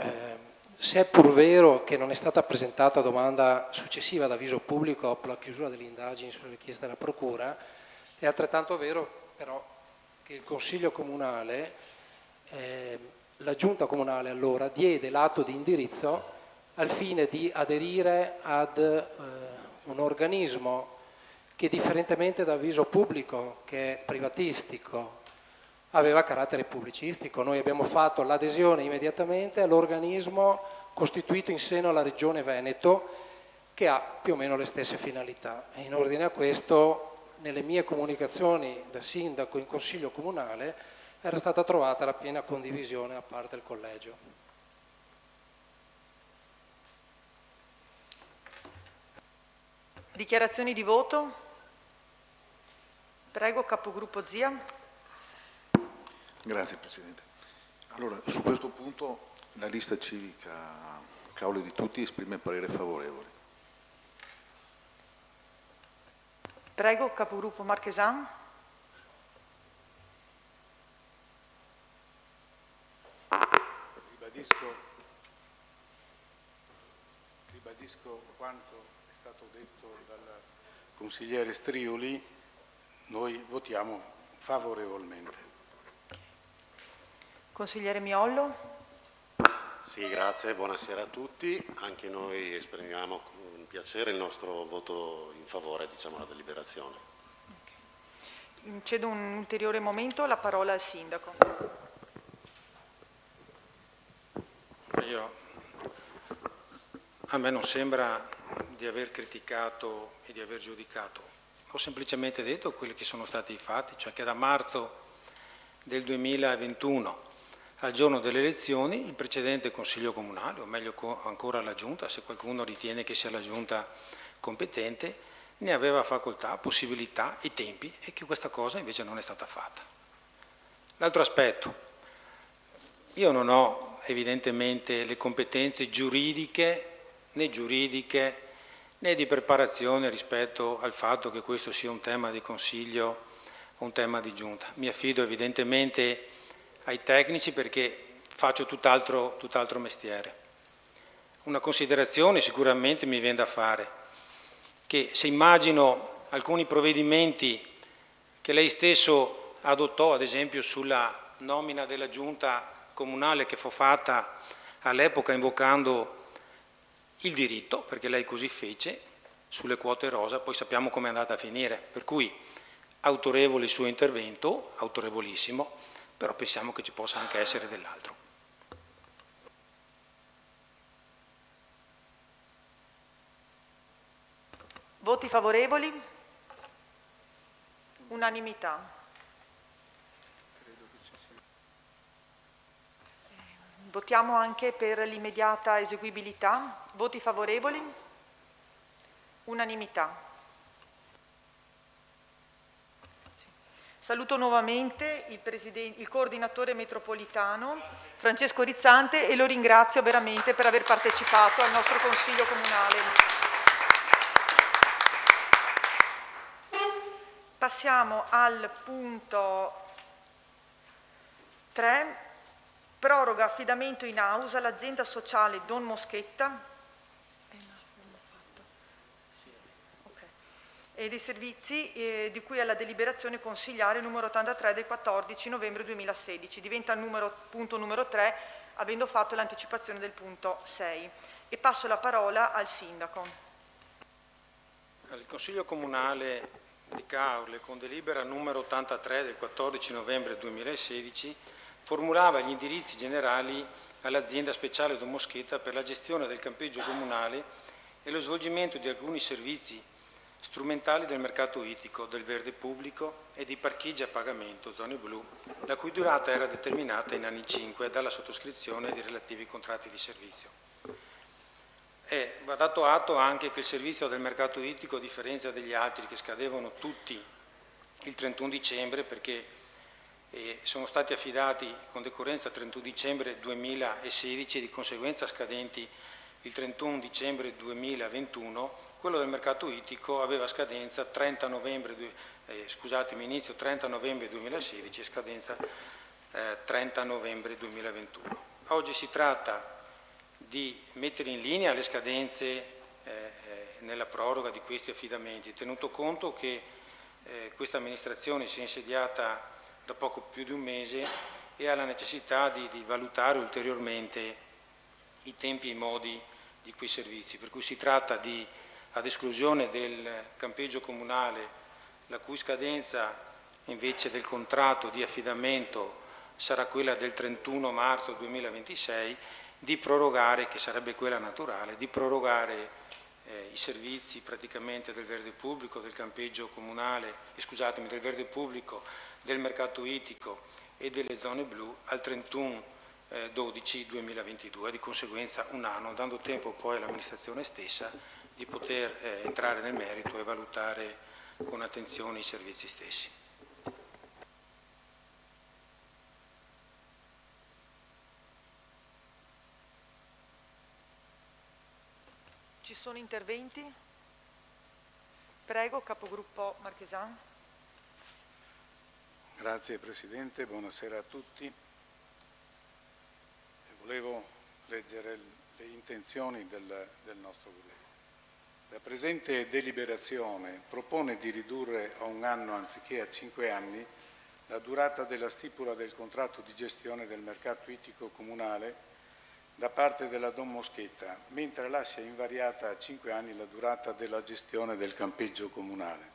se è pur vero che non è stata presentata domanda successiva d'avviso pubblico dopo la chiusura delle indagini sulle richieste della Procura, è altrettanto vero però che il Consiglio Comunale, la Giunta Comunale allora diede l'atto di indirizzo al fine di aderire ad un organismo che, differentemente da avviso pubblico, che è privatistico, aveva carattere pubblicistico. Noi abbiamo fatto l'adesione immediatamente all'organismo costituito in seno alla Regione Veneto, che ha più o meno le stesse finalità. E in ordine a questo, nelle mie comunicazioni da sindaco in Consiglio Comunale, era stata trovata la piena condivisione da parte del Collegio. Dichiarazioni di voto? Prego, capogruppo Zia. Grazie Presidente. Allora, su questo punto la lista civica Caule di Tutti esprime parere favorevole. Prego, capogruppo Marchesan. Ribadisco quanto è stato detto dal consigliere Striuli, noi votiamo favorevolmente. Consigliere Miollo. Sì, grazie, buonasera a tutti. Anche noi esprimiamo con piacere il nostro voto in favore, diciamo, alla deliberazione. Okay. Cedo un ulteriore momento, la parola al Sindaco. A me non sembra di aver criticato e di aver giudicato. Ho semplicemente detto quelli che sono stati i fatti, cioè che da marzo del 2021 al giorno delle elezioni il precedente Consiglio Comunale, o meglio ancora la Giunta, se qualcuno ritiene che sia la Giunta competente, ne aveva facoltà, possibilità e tempi, e che questa cosa invece non è stata fatta. L'altro aspetto, io non ho evidentemente le competenze giuridiche né di preparazione rispetto al fatto che questo sia un tema di Consiglio o un tema di Giunta. Mi affido evidentemente ai tecnici perché faccio tutt'altro mestiere. Una considerazione sicuramente mi viene da fare, che se immagino alcuni provvedimenti che lei stesso adottò, ad esempio sulla nomina della Giunta Comunale che fu fatta all'epoca invocando il diritto, perché lei così fece, sulle quote rosa, poi sappiamo come è andata a finire, per cui autorevole il suo intervento, autorevolissimo, però pensiamo che ci possa anche essere dell'altro. Voti favorevoli? Unanimità. Votiamo anche per l'immediata eseguibilità. Voti favorevoli? Unanimità. Saluto nuovamente il coordinatore metropolitano Francesco Rizzante e lo ringrazio veramente per aver partecipato al nostro Consiglio Comunale. Passiamo al punto 3, proroga affidamento in ausa all'azienda sociale Don Moschetta e dei servizi di cui alla deliberazione consigliare numero 83 del 14 novembre 2016. Diventa punto numero 3, avendo fatto l'anticipazione del punto 6. E passo la parola al Sindaco. Il Consiglio Comunale di Caorle, con delibera numero 83 del 14 novembre 2016, formulava gli indirizzi generali all'azienda speciale Don Moschetta per la gestione del campeggio comunale e lo svolgimento di alcuni servizi strumentali del mercato ittico, del verde pubblico e dei parcheggi a pagamento, zone blu, la cui durata era determinata in anni 5 dalla sottoscrizione dei relativi contratti di servizio. Va dato atto anche che il servizio del mercato ittico, a differenza degli altri che scadevano tutti il 31 dicembre, perché sono stati affidati con decorrenza 31 dicembre 2016 e di conseguenza scadenti il 31 dicembre 2021, quello del mercato ittico aveva scadenza inizio 30 novembre 2016 e scadenza 30 novembre 2021. Oggi si tratta di mettere in linea le scadenze nella proroga di questi affidamenti, tenuto conto che questa amministrazione si è insediata da poco più di un mese e ha la necessità di valutare ulteriormente i tempi e i modi di quei servizi, per cui si tratta di, ad esclusione del campeggio comunale, la cui scadenza invece del contratto di affidamento sarà quella del 31 marzo 2026, di prorogare, che sarebbe quella naturale, di prorogare i servizi praticamente del verde pubblico, del campeggio comunale, del verde pubblico, del mercato ittico e delle zone blu al 31/12/2022, di conseguenza un anno, dando tempo poi all'amministrazione stessa di poter entrare nel merito e valutare con attenzione i servizi stessi. Ci sono interventi? Prego, capogruppo Marchesan. Grazie Presidente, buonasera a tutti. Volevo leggere le intenzioni del nostro Governo. La presente deliberazione propone di ridurre a un anno anziché a 5 anni la durata della stipula del contratto di gestione del mercato ittico comunale da parte della Don Moschetta, mentre lascia invariata a 5 anni la durata della gestione del campeggio comunale.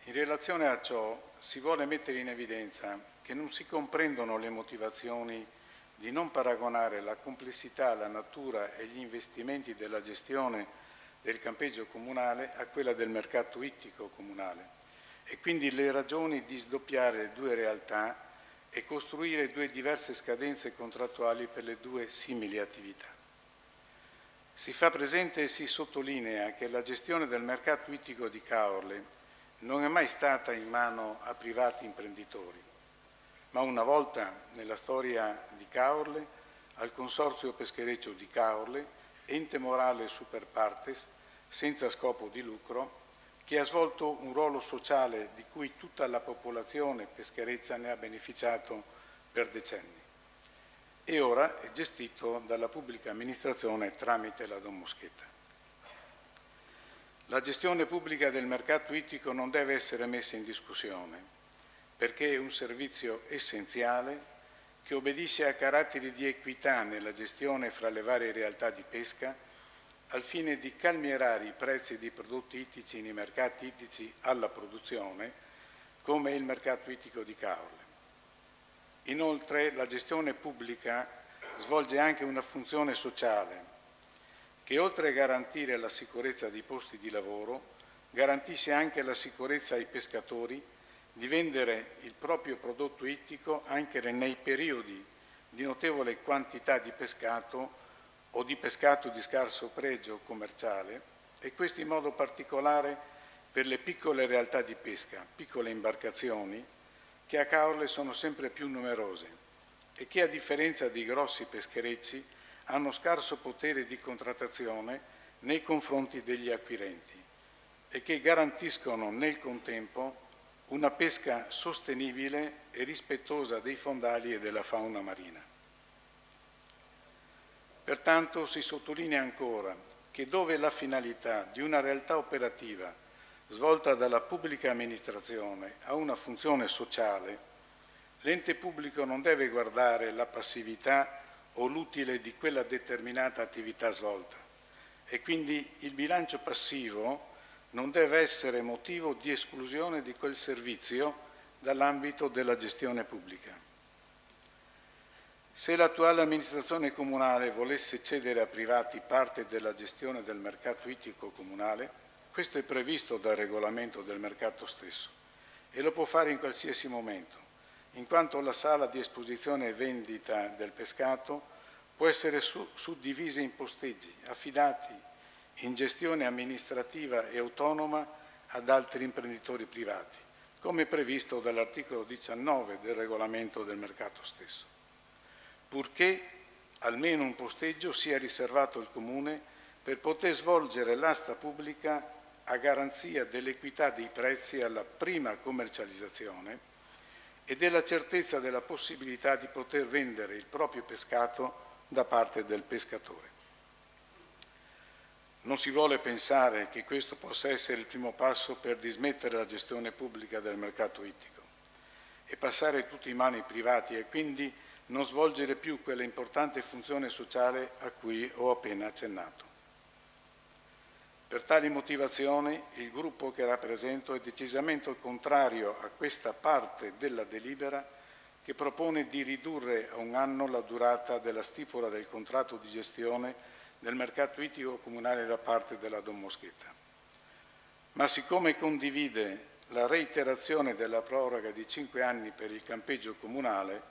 In relazione a ciò si vuole mettere in evidenza che non si comprendono le motivazioni di non paragonare la complessità, la natura e gli investimenti della gestione del campeggio comunale a quella del mercato ittico comunale e quindi le ragioni di sdoppiare le due realtà e costruire due diverse scadenze contrattuali per le due simili attività. Si fa presente e si sottolinea che la gestione del mercato ittico di Caorle non è mai stata in mano a privati imprenditori, ma una volta nella storia di Caorle al Consorzio Peschereccio di Caorle, ente morale super partes, senza scopo di lucro, che ha svolto un ruolo sociale di cui tutta la popolazione peschereccia ne ha beneficiato per decenni e ora è gestito dalla pubblica amministrazione tramite la Don Moschetta. La gestione pubblica del mercato ittico non deve essere messa in discussione perché è un servizio essenziale che obbedisce a caratteri di equità nella gestione fra le varie realtà di pesca al fine di calmierare i prezzi dei prodotti ittici nei mercati ittici alla produzione, come il mercato ittico di Caorle. Inoltre, la gestione pubblica svolge anche una funzione sociale, che oltre a garantire la sicurezza dei posti di lavoro, garantisce anche la sicurezza ai pescatori di vendere il proprio prodotto ittico anche nei periodi di notevole quantità di pescato o di pescato di scarso pregio commerciale e questo in modo particolare per le piccole realtà di pesca, piccole imbarcazioni, che a Caorle sono sempre più numerose e che, a differenza di grossi pescherecci, hanno scarso potere di contrattazione nei confronti degli acquirenti e che garantiscono nel contempo una pesca sostenibile e rispettosa dei fondali e della fauna marina. Pertanto si sottolinea ancora che dove la finalità di una realtà operativa svolta dalla pubblica amministrazione ha una funzione sociale, l'ente pubblico non deve guardare la passività o l'utile di quella determinata attività svolta e quindi il bilancio passivo non deve essere motivo di esclusione di quel servizio dall'ambito della gestione pubblica. Se l'attuale amministrazione comunale volesse cedere a privati parte della gestione del mercato ittico comunale, questo è previsto dal regolamento del mercato stesso e lo può fare in qualsiasi momento, in quanto la sala di esposizione e vendita del pescato può essere suddivisa in posteggi, affidati in gestione amministrativa e autonoma ad altri imprenditori privati, come previsto dall'articolo 19 del regolamento del mercato stesso, purché almeno un posteggio sia riservato al Comune per poter svolgere l'asta pubblica a garanzia dell'equità dei prezzi alla prima commercializzazione e della certezza della possibilità di poter vendere il proprio pescato da parte del pescatore. Non si vuole pensare che questo possa essere il primo passo per dismettere la gestione pubblica del mercato ittico e passare tutto in mano ai privati e quindi non svolgere più quella importante funzione sociale a cui ho appena accennato. Per tali motivazioni il gruppo che rappresento è decisamente contrario a questa parte della delibera che propone di ridurre a 1 anno la durata della stipula del contratto di gestione del mercato ittico comunale da parte della Don Moschetta. Ma siccome condivide la reiterazione della proroga di 5 anni per il campeggio comunale,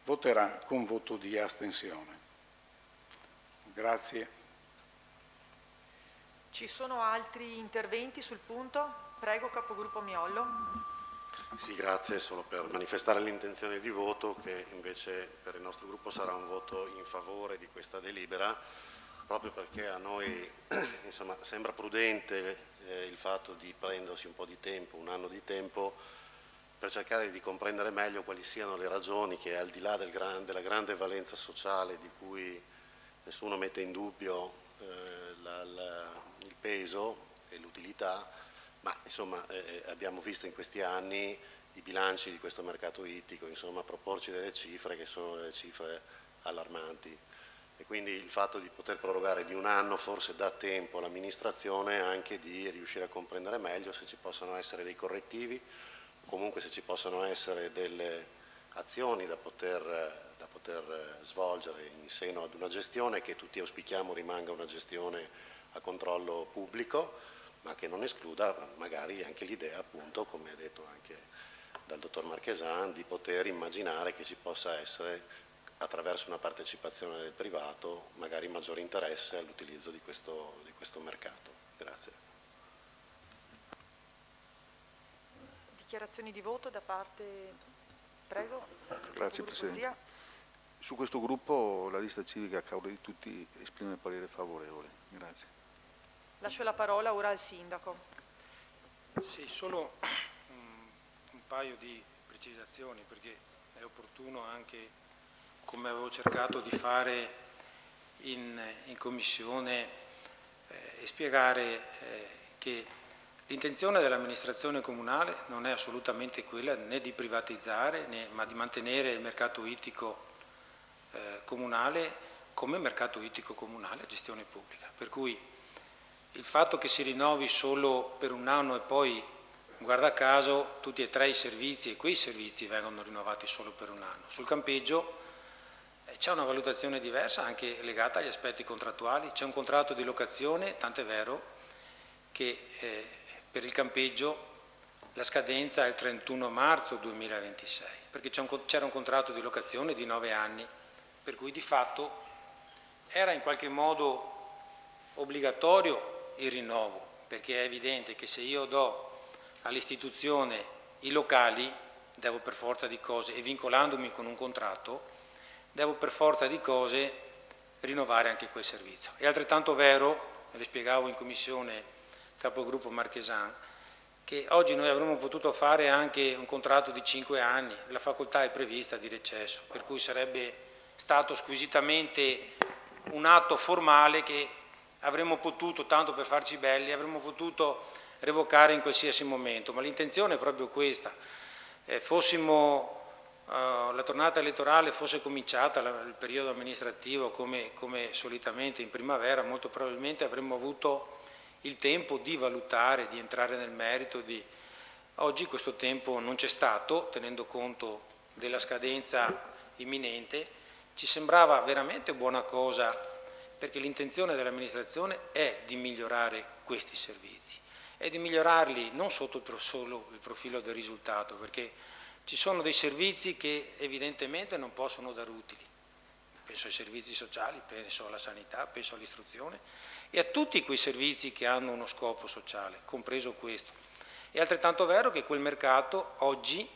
voterà con voto di astensione. Grazie. Ci sono altri interventi sul punto? Prego, capogruppo Miollo. Sì, grazie, solo per manifestare l'intenzione di voto che invece per il nostro gruppo sarà un voto in favore di questa delibera, proprio perché a noi insomma, sembra prudente il fatto di prendersi un po' di tempo, 1 anno di tempo, per cercare di comprendere meglio quali siano le ragioni che, al di là della grande valenza sociale di cui nessuno mette in dubbio il peso e l'utilità, ma insomma abbiamo visto in questi anni i bilanci di questo mercato ittico, insomma, proporci delle cifre che sono delle cifre allarmanti. E quindi il fatto di poter prorogare di 1 anno forse dà tempo all'amministrazione anche di riuscire a comprendere meglio se ci possono essere dei correttivi, o comunque se ci possono essere delle azioni da poter svolgere in seno ad una gestione che tutti auspichiamo rimanga una gestione a controllo pubblico, ma che non escluda magari anche l'idea, appunto, come detto anche dal dottor Marchesan, di poter immaginare che ci possa essere, attraverso una partecipazione del privato, magari maggiore interesse all'utilizzo di questo mercato. Grazie. Dichiarazioni di voto da parte... Prego. Grazie Presidente. Su questo gruppo la lista civica Caorle di Tutti esprime parere favorevole. Grazie. Lascio la parola ora al Sindaco. Sì, solo un paio di precisazioni, perché è opportuno anche, come avevo cercato di fare in Commissione, e spiegare che l'intenzione dell'amministrazione comunale non è assolutamente quella né di privatizzare, ma di mantenere il mercato ittico comunale come mercato ittico comunale a gestione pubblica. Per cui il fatto che si rinnovi solo per 1 anno e poi, guarda caso, tutti e 3 i servizi e quei servizi vengono rinnovati solo per 1 anno. Sul campeggio c'è una valutazione diversa anche legata agli aspetti contrattuali, c'è un contratto di locazione, tant'è vero che per il campeggio la scadenza è il 31 marzo 2026, perché c'era un contratto di locazione di 9 anni, per cui di fatto era in qualche modo obbligatorio il rinnovo, perché è evidente che se io do all'istituzione i locali, devo per forza di cose, e vincolandomi con un contratto, devo per forza di cose rinnovare anche quel servizio. È altrettanto vero, le spiegavo in commissione capogruppo Marchesan, che oggi noi avremmo potuto fare anche un contratto di 5 anni, la facoltà è prevista di recesso, per cui sarebbe stato squisitamente un atto formale che avremmo potuto, tanto per farci belli, avremmo potuto revocare in qualsiasi momento, ma l'intenzione è proprio questa. La tornata elettorale fosse cominciata il periodo amministrativo come solitamente in primavera, molto probabilmente avremmo avuto il tempo di valutare, di entrare nel merito. Oggi questo tempo non c'è stato, tenendo conto della scadenza imminente. Ci sembrava veramente buona cosa, perché l'intenzione dell'amministrazione è di migliorare questi servizi e di migliorarli non sotto solo il profilo del risultato, perché ci sono dei servizi che evidentemente non possono dare utili. Penso ai servizi sociali, penso alla sanità, penso all'istruzione e a tutti quei servizi che hanno uno scopo sociale, compreso questo. È altrettanto vero che quel mercato oggi,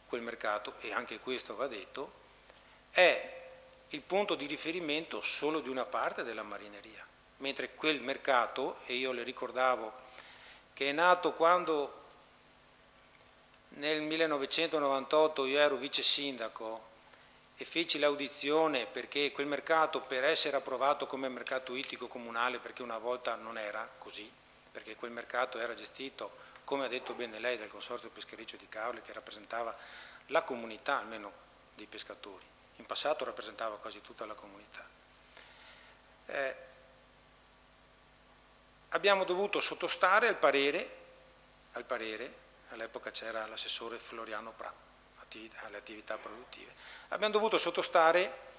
e anche questo va detto, è il punto di riferimento solo di una parte della marineria, mentre quel mercato, e io le ricordavo che è nato quando nel 1998 io ero vice sindaco e feci l'audizione perché quel mercato, per essere approvato come mercato ittico comunale, perché una volta non era così, perché quel mercato era gestito, come ha detto bene lei, dal Consorzio Peschereccio di Caule, che rappresentava la comunità almeno dei pescatori. In passato rappresentava quasi tutta la comunità. Abbiamo dovuto sottostare al parere, all'epoca c'era l'assessore Floriano Pra, alle attività produttive, abbiamo dovuto sottostare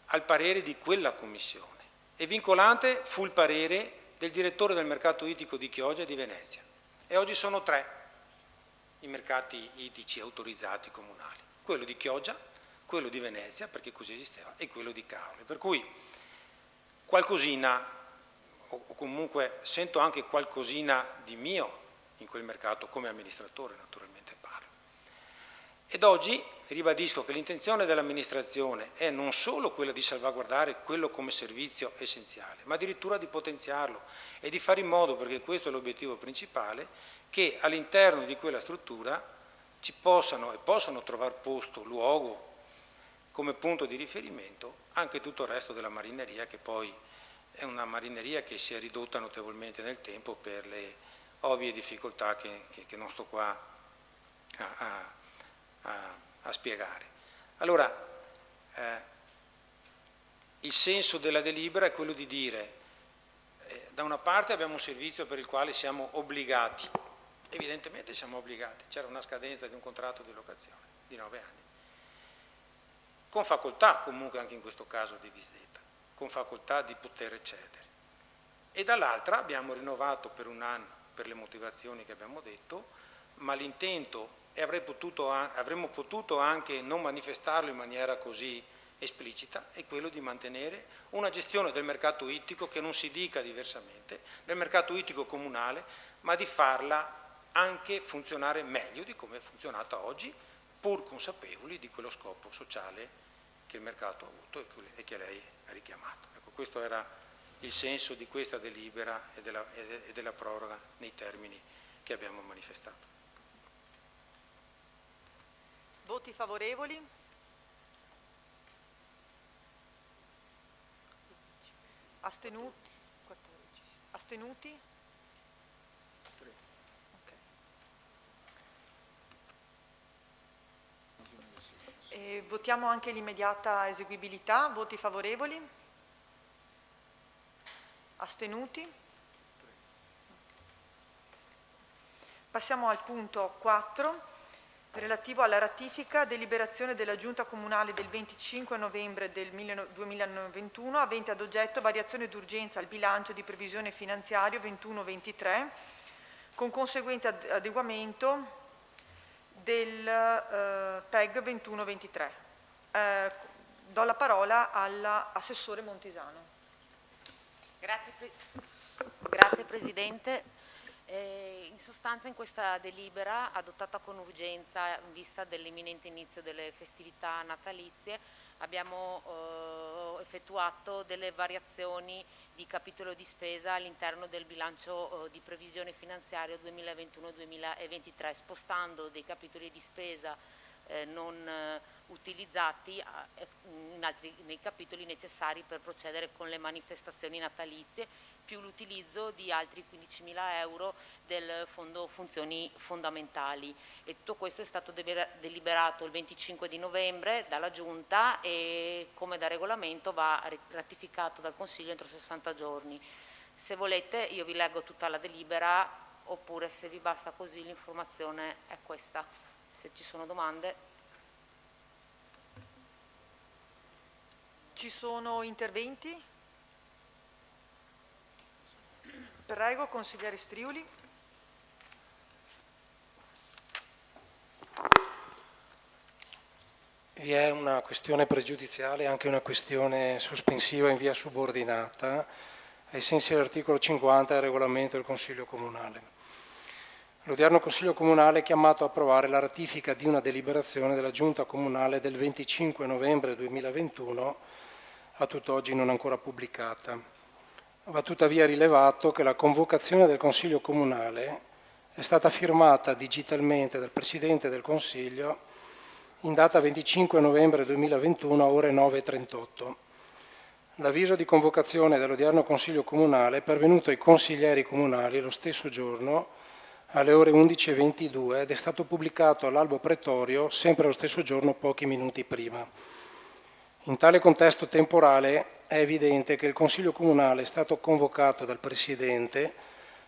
al parere di quella commissione e vincolante fu il parere del direttore del mercato ittico di Chioggia e di Venezia. E oggi sono 3 i mercati ittici autorizzati comunali, quello di Chioggia, quello di Venezia, perché così esisteva, e quello di Caule. Per cui qualcosina, o comunque sento anche qualcosina di mio in quel mercato, come amministratore naturalmente parlo. Ed oggi ribadisco che l'intenzione dell'amministrazione è non solo quella di salvaguardare quello come servizio essenziale, ma addirittura di potenziarlo e di fare in modo, perché questo è l'obiettivo principale, che all'interno di quella struttura ci possano trovare posto, luogo, come punto di riferimento anche tutto il resto della marineria, che poi è una marineria che si è ridotta notevolmente nel tempo per le ovvie difficoltà che non sto qua a spiegare. Allora, il senso della delibera è quello di dire, da una parte abbiamo un servizio per il quale siamo obbligati, evidentemente siamo obbligati, c'era una scadenza di un contratto di locazione di 9 anni, con facoltà comunque anche in questo caso di disdetta, con facoltà di poter cedere. E dall'altra abbiamo rinnovato per 1 anno per le motivazioni che abbiamo detto, ma l'intento, e avremmo potuto anche non manifestarlo in maniera così esplicita, è quello di mantenere una gestione del mercato ittico che non si dica diversamente, del mercato ittico comunale, ma di farla anche funzionare meglio di come è funzionata oggi, pur consapevoli di quello scopo sociale che il mercato ha avuto e che lei ha richiamato. Ecco, questo era il senso di questa delibera e della proroga nei termini che abbiamo manifestato. Voti favorevoli? Astenuti? 14. Astenuti? 3. Okay. Votiamo anche l'immediata eseguibilità. Voti favorevoli? Astenuti? Passiamo al punto 4, relativo alla ratifica deliberazione della Giunta Comunale del 25 novembre del 2021, avente ad oggetto variazione d'urgenza al bilancio di previsione finanziario 21-23, con conseguente adeguamento del PEG 21-23. Do la parola all'assessore Montesano. Grazie Presidente. In sostanza in questa delibera, adottata con urgenza in vista dell'imminente inizio delle festività natalizie, abbiamo effettuato delle variazioni di capitolo di spesa all'interno del bilancio di previsione finanziario 2021-2023, spostando dei capitoli di spesa non utilizzati nei capitoli necessari per procedere con le manifestazioni natalizie, più l'utilizzo di altri 15.000 euro del Fondo Funzioni Fondamentali. E tutto questo è stato deliberato il 25 di novembre dalla Giunta e come da regolamento va ratificato dal Consiglio entro 60 giorni. Se volete io vi leggo tutta la delibera, oppure se vi basta così l'informazione è questa. Se ci sono domande. Ci sono interventi? Prego, consigliere Striuli. Vi è una questione pregiudiziale e anche una questione sospensiva in via subordinata, ai sensi dell'articolo 50 del regolamento del Consiglio Comunale. L'odierno Consiglio Comunale è chiamato a approvare la ratifica di una deliberazione della Giunta Comunale del 25 novembre 2021, a tutt'oggi non ancora pubblicata. Va tuttavia rilevato che la convocazione del Consiglio Comunale è stata firmata digitalmente dal Presidente del Consiglio in data 25 novembre 2021 a ore 9:38. L'avviso di convocazione dell'odierno Consiglio Comunale è pervenuto ai consiglieri comunali lo stesso giorno alle ore 11:22 ed è stato pubblicato all'albo pretorio sempre lo stesso giorno pochi minuti prima. In tale contesto temporale è evidente che il Consiglio Comunale è stato convocato dal Presidente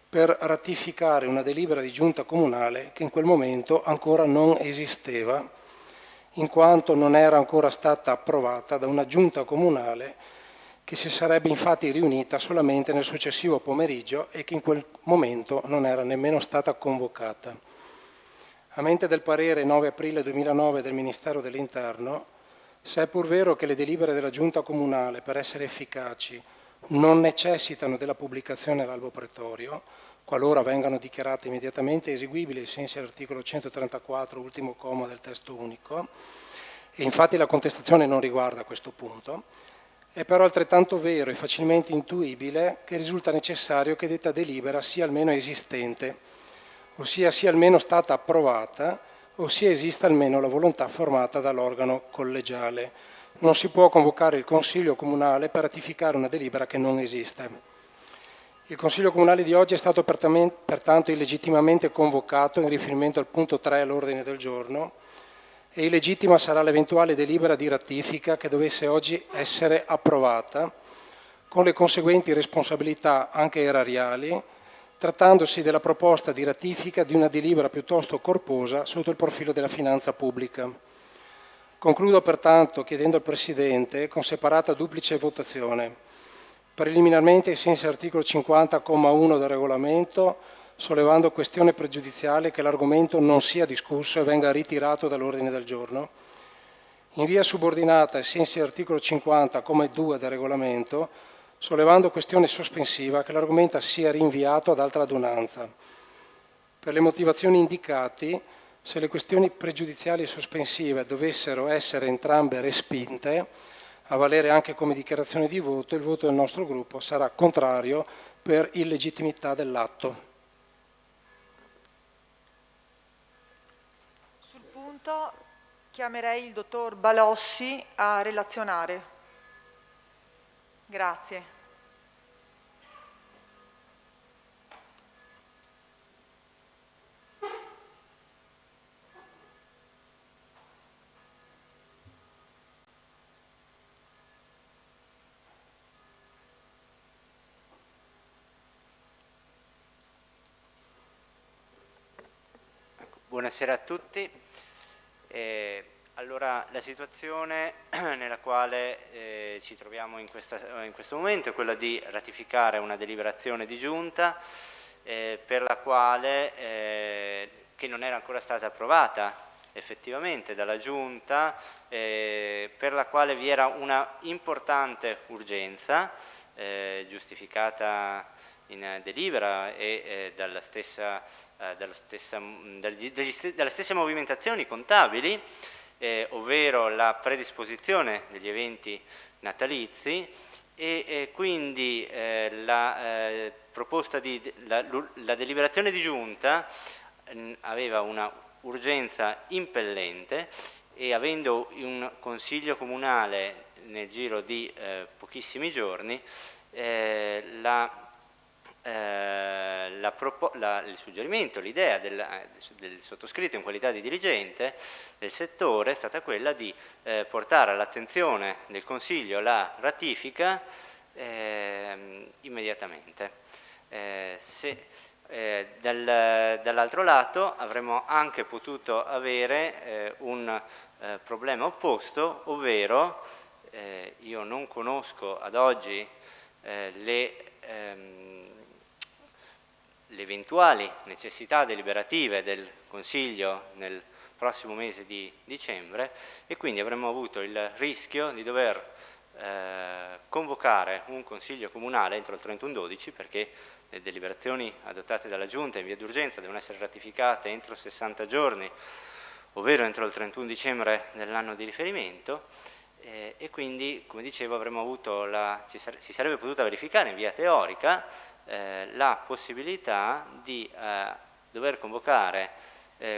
per ratificare una delibera di Giunta Comunale che in quel momento ancora non esisteva, in quanto non era ancora stata approvata da una Giunta Comunale che si sarebbe infatti riunita solamente nel successivo pomeriggio e che in quel momento non era nemmeno stata convocata. A mente del parere 9 aprile 2009 del Ministero dell'Interno, se è pur vero che le delibere della Giunta Comunale per essere efficaci non necessitano della pubblicazione all'albo pretorio, qualora vengano dichiarate immediatamente eseguibili ai sensi dell'articolo 134, ultimo comma del testo unico, e infatti la contestazione non riguarda questo punto, è però altrettanto vero e facilmente intuibile che risulta necessario che detta delibera sia almeno esistente, ossia sia almeno stata approvata, ossia esista almeno la volontà formata dall'organo collegiale. Non si può convocare il Consiglio Comunale per ratificare una delibera che non esiste. Il Consiglio Comunale di oggi è stato pertanto illegittimamente convocato in riferimento al punto 3 all'ordine del giorno e illegittima sarà l'eventuale delibera di ratifica che dovesse oggi essere approvata, con le conseguenti responsabilità anche erariali, trattandosi della proposta di ratifica di una delibera piuttosto corposa sotto il profilo della finanza pubblica. Concludo pertanto chiedendo al Presidente, con separata duplice votazione, preliminarmente ai sensi dell'articolo 50,1 del regolamento, sollevando questione pregiudiziale che l'argomento non sia discusso e venga ritirato dall'ordine del giorno. In via subordinata, ai sensi dell'articolo 50,2 del regolamento, sollevando questione sospensiva che l'argomento sia rinviato ad altra adunanza. Per le motivazioni indicate, se le questioni pregiudiziali e sospensive dovessero essere entrambe respinte, a valere anche come dichiarazione di voto, il voto del nostro gruppo sarà contrario per illegittimità dell'atto. Sul punto chiamerei il dottor Balossi a relazionare. Grazie. Buonasera a tutti. Allora, la situazione nella quale ci troviamo in questo momento è quella di ratificare una deliberazione di giunta per la quale, che non era ancora stata approvata effettivamente dalla giunta, per la quale vi era una importante urgenza giustificata in delibera e dalla stesse movimentazioni contabili, ovvero la predisposizione degli eventi natalizi e quindi la deliberazione di giunta aveva una urgenza impellente e avendo un consiglio comunale nel giro di pochissimi giorni, il suggerimento, l'idea del sottoscritto in qualità di dirigente del settore è stata quella di portare all'attenzione del Consiglio la ratifica immediatamente. Dall'altro lato avremmo anche potuto avere un problema opposto, ovvero io non conosco ad oggi le eventuali necessità deliberative del Consiglio nel prossimo mese di dicembre e quindi avremmo avuto il rischio di dover convocare un Consiglio comunale entro il 31/12 perché le deliberazioni adottate dalla Giunta in via d'urgenza devono essere ratificate entro 60 giorni, ovvero entro il 31 dicembre dell'anno di riferimento e quindi, come dicevo, avremmo avuto si sarebbe potuta verificare in via teorica la possibilità di dover convocare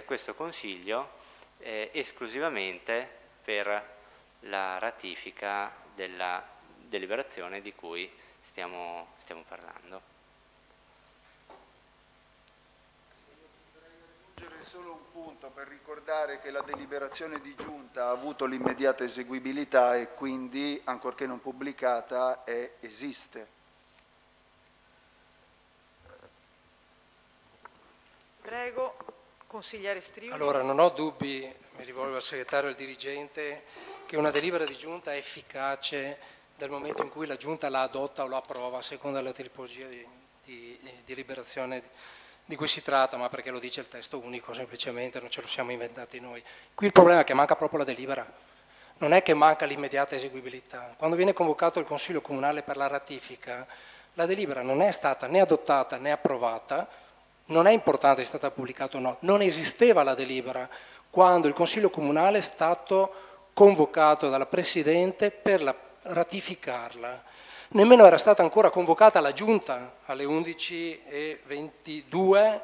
questo Consiglio esclusivamente per la ratifica della deliberazione di cui stiamo parlando. Solo un punto per ricordare che la deliberazione di giunta ha avuto l'immediata eseguibilità e quindi, ancorché non pubblicata, esiste. Prego, consigliere Strioli. Allora, non ho dubbi, mi rivolgo al segretario e al dirigente, che una delibera di giunta è efficace dal momento in cui la giunta la adotta o la approva, a seconda della tipologia di deliberazione di cui si tratta, ma perché lo dice il testo unico, semplicemente non ce lo siamo inventati noi. Qui il problema è che manca proprio la delibera, non è che manca l'immediata eseguibilità. Quando viene convocato il Consiglio Comunale per la ratifica, la delibera non è stata né adottata né approvata, non è importante se è stata pubblicata o no, non esisteva la delibera quando il Consiglio Comunale è stato convocato dalla Presidente per ratificarla. Nemmeno era stata ancora convocata la Giunta alle 11:22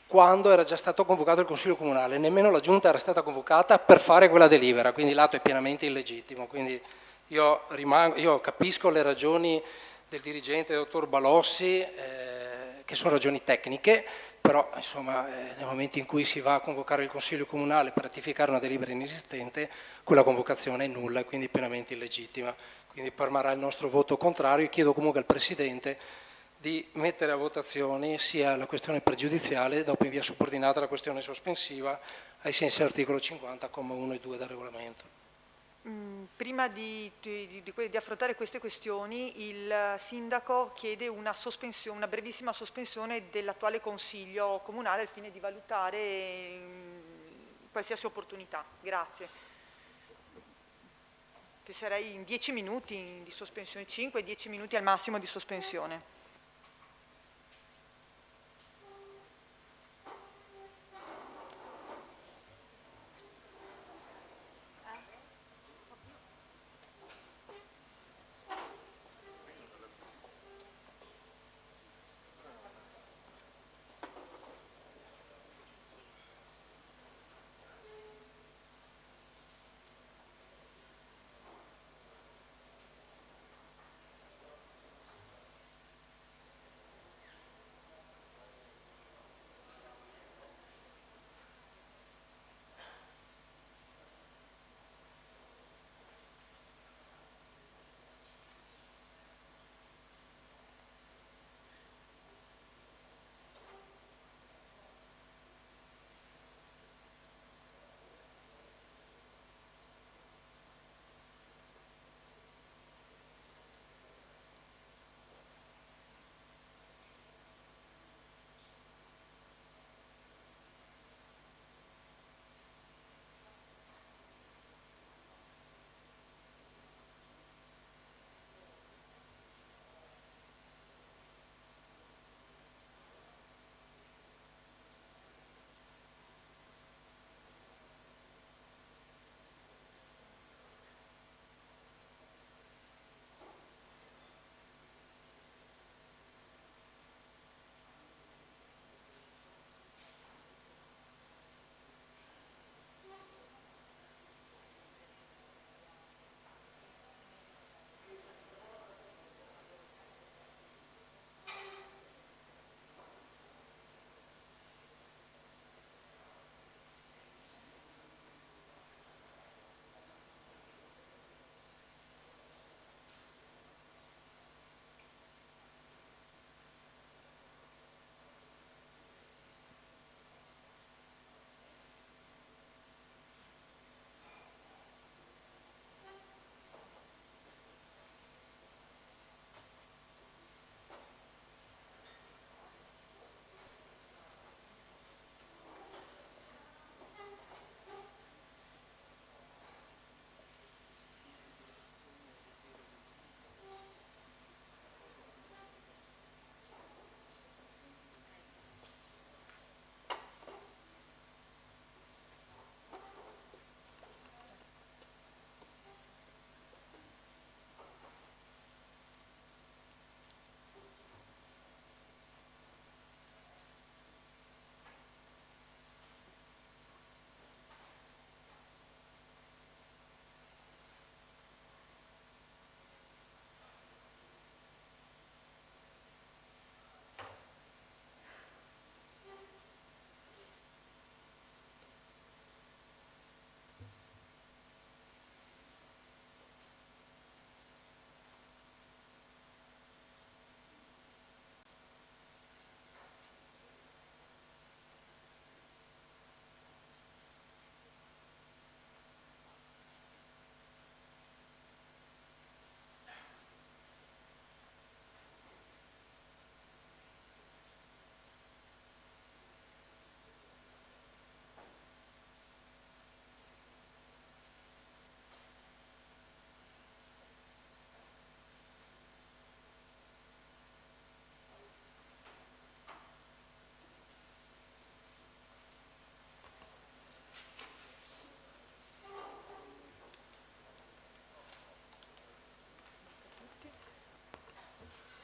quando era già stato convocato il Consiglio Comunale, nemmeno la Giunta era stata convocata per fare quella delibera, quindi l'atto è pienamente illegittimo. Quindi io capisco le ragioni del dirigente dottor Balossi, che sono ragioni tecniche, però insomma nel momento in cui si va a convocare il Consiglio Comunale per ratificare una delibera inesistente, quella convocazione è nulla e quindi pienamente illegittima. Quindi permarrà il nostro voto contrario e chiedo comunque al Presidente di mettere a votazione sia la questione pregiudiziale, dopo in via subordinata la questione sospensiva, ai sensi dell'articolo 50, comma 1 e 2 del regolamento. Prima di affrontare queste questioni, il Sindaco chiede una brevissima sospensione dell'attuale Consiglio Comunale al fine di valutare qualsiasi opportunità. Grazie. Penserei in 10 minuti di sospensione, 5-10 minuti al massimo di sospensione.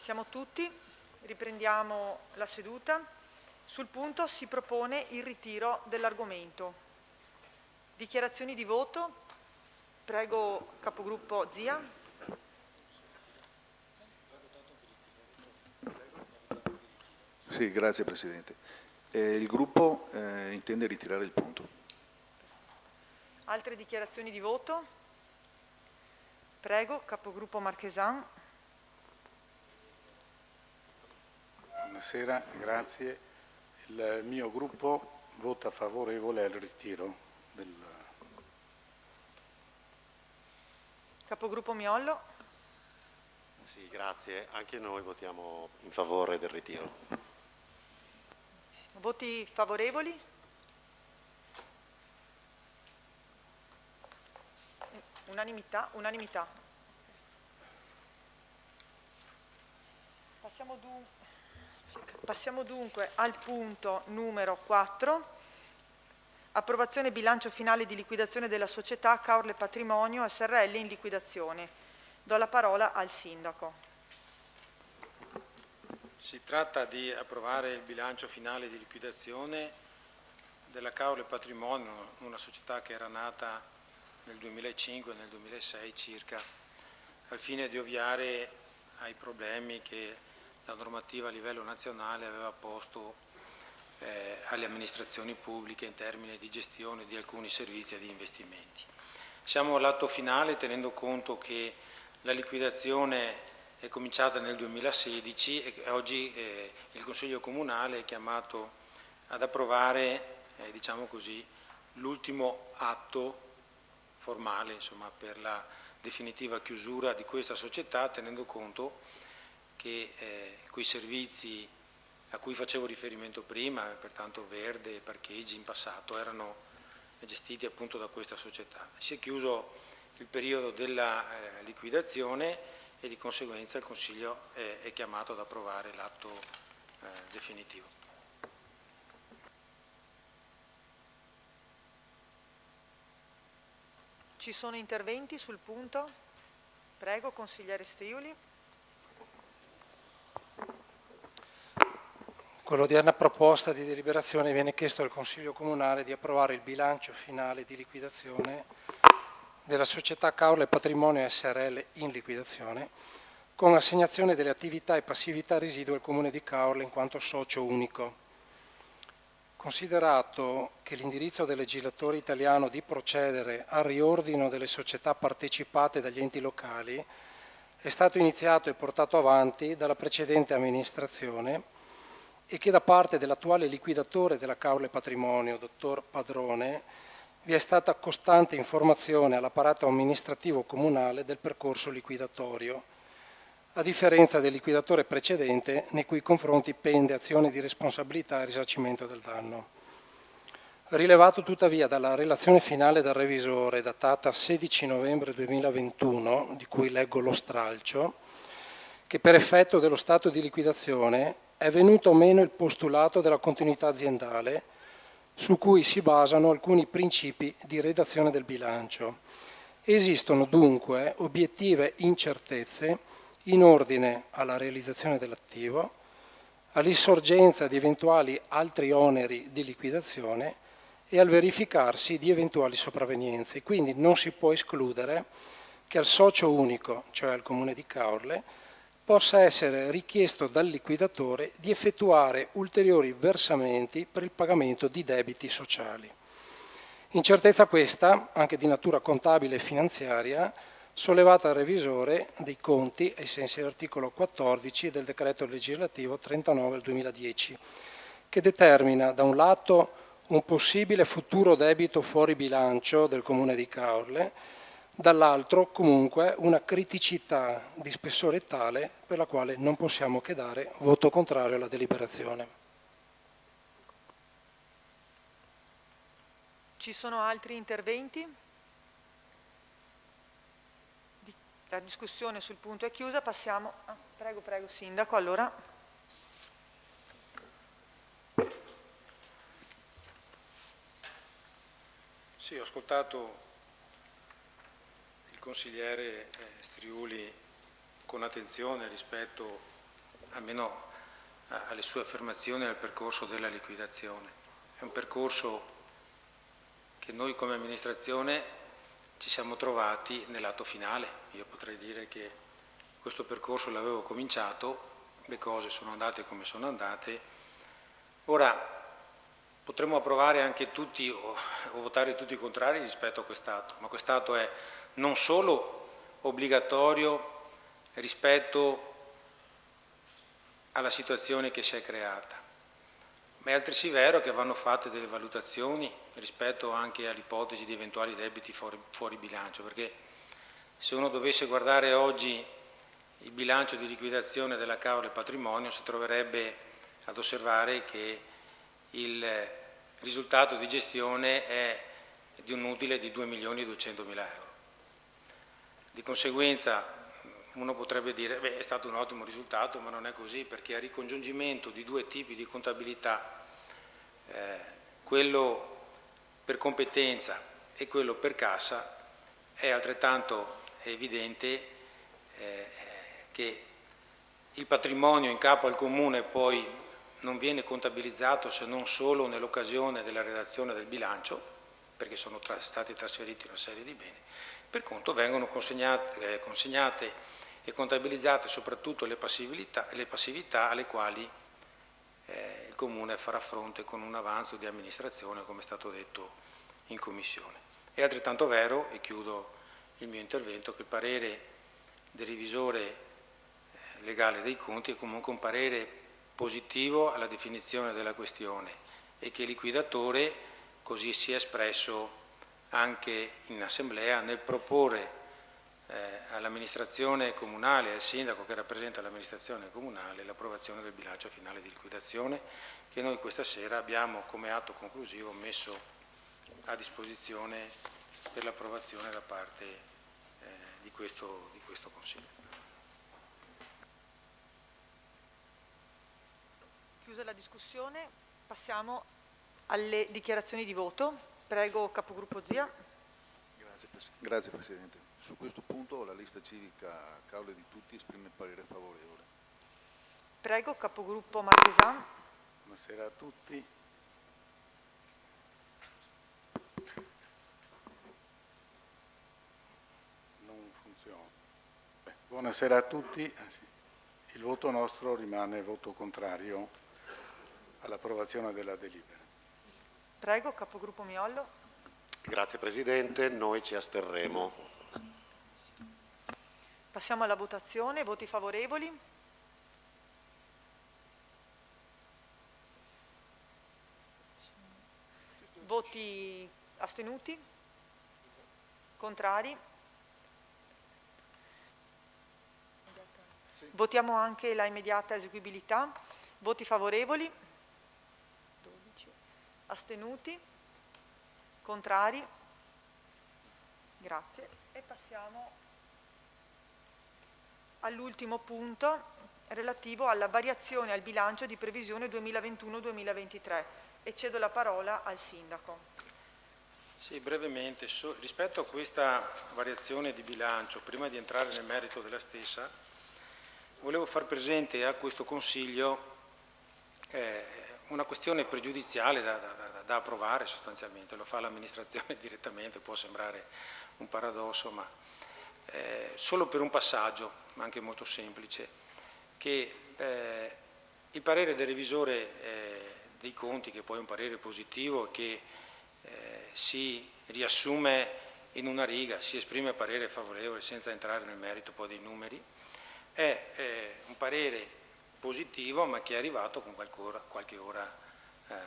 Siamo tutti, riprendiamo la seduta. Sul punto si propone il ritiro dell'argomento. Dichiarazioni di voto. Prego, capogruppo Zia. Sì, grazie Presidente. Il gruppo intende ritirare il punto. Altre dichiarazioni di voto? Prego, capogruppo Marchesan. Buonasera, grazie. Il mio gruppo vota favorevole al ritiro del... Capogruppo Miollo. Sì, grazie. Anche noi votiamo in favore del ritiro. Voti favorevoli? Unanimità? Unanimità. Passiamo dunque al punto numero 4. Approvazione bilancio finale di liquidazione della società Caorle Patrimonio SRL in liquidazione. Do la parola al Sindaco. Si tratta di approvare il bilancio finale di liquidazione della Caorle Patrimonio, una società che era nata nel 2005 e nel 2006 circa, al fine di ovviare ai problemi che la normativa a livello nazionale aveva posto alle amministrazioni pubbliche in termini di gestione di alcuni servizi e di investimenti. Siamo all'atto finale tenendo conto che la liquidazione è cominciata nel 2016 e oggi il Consiglio Comunale è chiamato ad approvare diciamo così, l'ultimo atto formale insomma, per la definitiva chiusura di questa società, tenendo conto che quei servizi a cui facevo riferimento prima, pertanto verde e parcheggi in passato, erano gestiti appunto da questa società. Si è chiuso il periodo della liquidazione e di conseguenza il Consiglio è chiamato ad approvare l'atto definitivo. Ci sono interventi sul punto? Prego, consigliere Striuli. Con l'odierna proposta di deliberazione viene chiesto al Consiglio Comunale di approvare il bilancio finale di liquidazione della società Caorle Patrimonio SRL in liquidazione, con assegnazione delle attività e passività residue al Comune di Caorle in quanto socio unico. Considerato che l'indirizzo del legislatore italiano di procedere al riordino delle società partecipate dagli enti locali è stato iniziato e portato avanti dalla precedente amministrazione e che da parte dell'attuale liquidatore della Caorle Patrimonio, dottor Padrone, vi è stata costante informazione all'apparato amministrativo comunale del percorso liquidatorio, a differenza del liquidatore precedente nei cui confronti pende azione di responsabilità e risarcimento del danno. Rilevato tuttavia dalla relazione finale del revisore datata 16 novembre 2021, di cui leggo lo stralcio, che per effetto dello stato di liquidazione è venuto meno il postulato della continuità aziendale su cui si basano alcuni principi di redazione del bilancio. Esistono dunque obiettive incertezze in ordine alla realizzazione dell'attivo, all'insorgenza di eventuali altri oneri di liquidazione e al verificarsi di eventuali sopravvenienze. Quindi non si può escludere che al socio unico, cioè al Comune di Caorle, possa essere richiesto dal liquidatore di effettuare ulteriori versamenti per il pagamento di debiti sociali. Incertezza questa, anche di natura contabile e finanziaria, sollevata al revisore dei conti ai sensi dell'articolo 14 del decreto legislativo 39 del 2010, che determina da un lato un possibile futuro debito fuori bilancio del Comune di Caorle, dall'altro comunque una criticità di spessore tale per la quale non possiamo che dare voto contrario alla deliberazione. Ci sono altri interventi? La discussione sul punto è chiusa, passiamo... prego, Sindaco, allora. Sì, ho ascoltato il consigliere Striuli con attenzione rispetto almeno alle sue affermazioni, al percorso della liquidazione. È un percorso che noi come amministrazione ci siamo trovati nell'atto finale. Io potrei dire che questo percorso l'avevo cominciato, le cose sono andate come sono andate. Ora potremmo approvare anche tutti o votare tutti i contrari rispetto a quest'atto, ma quest'atto è non solo obbligatorio rispetto alla situazione che si è creata, ma è altresì vero che vanno fatte delle valutazioni rispetto anche all'ipotesi di eventuali debiti fuori bilancio, perché se uno dovesse guardare oggi il bilancio di liquidazione della Cavour del Patrimonio si troverebbe ad osservare che il risultato di gestione è di un utile di 2.200.000 euro. Di conseguenza uno potrebbe dire beh, è stato un ottimo risultato, ma non è così, perché a ricongiungimento di due tipi di contabilità, quello per competenza e quello per cassa, è altrettanto evidente che il patrimonio in capo al Comune poi non viene contabilizzato se non solo nell'occasione della redazione del bilancio, perché sono stati trasferiti una serie di beni, per conto vengono consegnate e contabilizzate soprattutto le passività alle quali il Comune farà fronte con un avanzo di amministrazione, come è stato detto in Commissione. È altrettanto vero, e chiudo il mio intervento, che il parere del revisore legale dei conti è comunque un parere positivo alla definizione della questione e che il liquidatore così si è espresso anche in assemblea nel proporre all'amministrazione comunale e al sindaco che rappresenta l'amministrazione comunale l'approvazione del bilancio finale di liquidazione che noi questa sera abbiamo come atto conclusivo messo a disposizione per l'approvazione da parte di questo Consiglio. Chiusa la discussione, passiamo alle dichiarazioni di voto. Prego, capogruppo Zia. Grazie Presidente. Su questo punto la lista civica Caule di Tutti esprime parere favorevole. Prego, capogruppo Marchesan. Buonasera a tutti. Non funziona. Buonasera a tutti. Il voto nostro rimane voto contrario all'approvazione della delibera. Prego, capogruppo Miollo. Grazie Presidente, noi ci asterremo. Passiamo alla votazione. Voti favorevoli? Voti astenuti? Contrari? Votiamo anche la immediata eseguibilità. Voti favorevoli? 12. Astenuti? Contrari? Grazie. E passiamo all'ultimo punto relativo alla variazione al bilancio di previsione 2021-2023 e cedo la parola al Sindaco. Sì, brevemente, rispetto a questa variazione di bilancio, prima di entrare nel merito della stessa, volevo far presente a questo Consiglio una questione pregiudiziale da approvare sostanzialmente, lo fa l'amministrazione direttamente, può sembrare un paradosso, ma solo per un passaggio, ma anche molto semplice, che il parere del revisore dei conti, che poi è un parere positivo, che si riassume in una riga, si esprime parere favorevole senza entrare nel merito poi dei numeri, è un parere positivo ma che è arrivato con qualche ora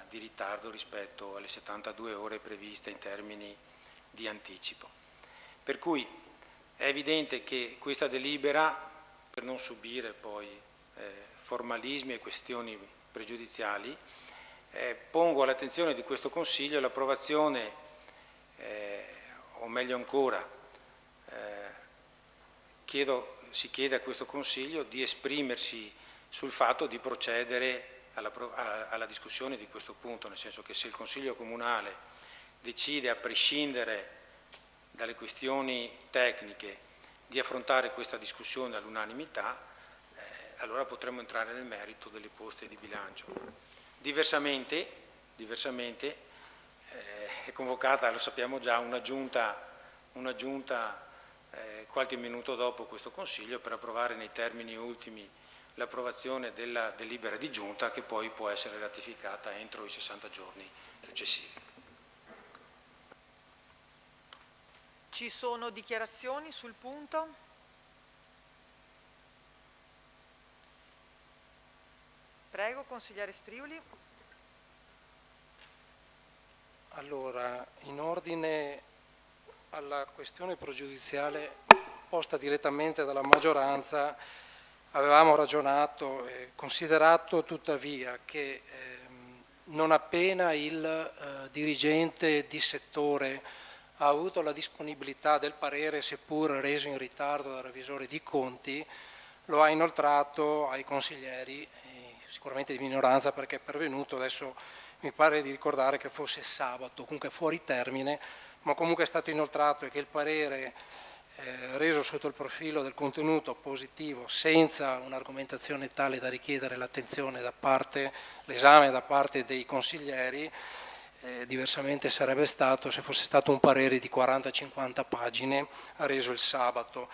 di ritardo rispetto alle 72 ore previste in termini di anticipo. Per cui è evidente che questa delibera, per non subire poi formalismi e questioni pregiudiziali, pongo all'attenzione di questo Consiglio l'approvazione, o meglio ancora, si chiede a questo Consiglio di esprimersi sul fatto di procedere alla discussione di questo punto, nel senso che se il Consiglio Comunale decide, a prescindere dalle questioni tecniche, di affrontare questa discussione all'unanimità, allora potremo entrare nel merito delle poste di bilancio. Diversamente è convocata, lo sappiamo già, una giunta qualche minuto dopo questo Consiglio per approvare nei termini ultimi l'approvazione della delibera di giunta, che poi può essere ratificata entro i 60 giorni successivi. Ci sono dichiarazioni sul punto? Prego, consigliere Striuli. Allora, in ordine alla questione pregiudiziale posta direttamente dalla maggioranza, avevamo ragionato e considerato tuttavia che non appena il dirigente di settore ha avuto la disponibilità del parere, seppur reso in ritardo dal revisore di conti, lo ha inoltrato ai consiglieri, sicuramente di minoranza perché è pervenuto, adesso mi pare di ricordare che fosse sabato, comunque fuori termine, ma comunque è stato inoltrato e che il parere reso sotto il profilo del contenuto positivo, senza un'argomentazione tale da richiedere l'attenzione da parte, l'esame da parte dei consiglieri, diversamente sarebbe stato se fosse stato un parere di 40-50 pagine reso il sabato.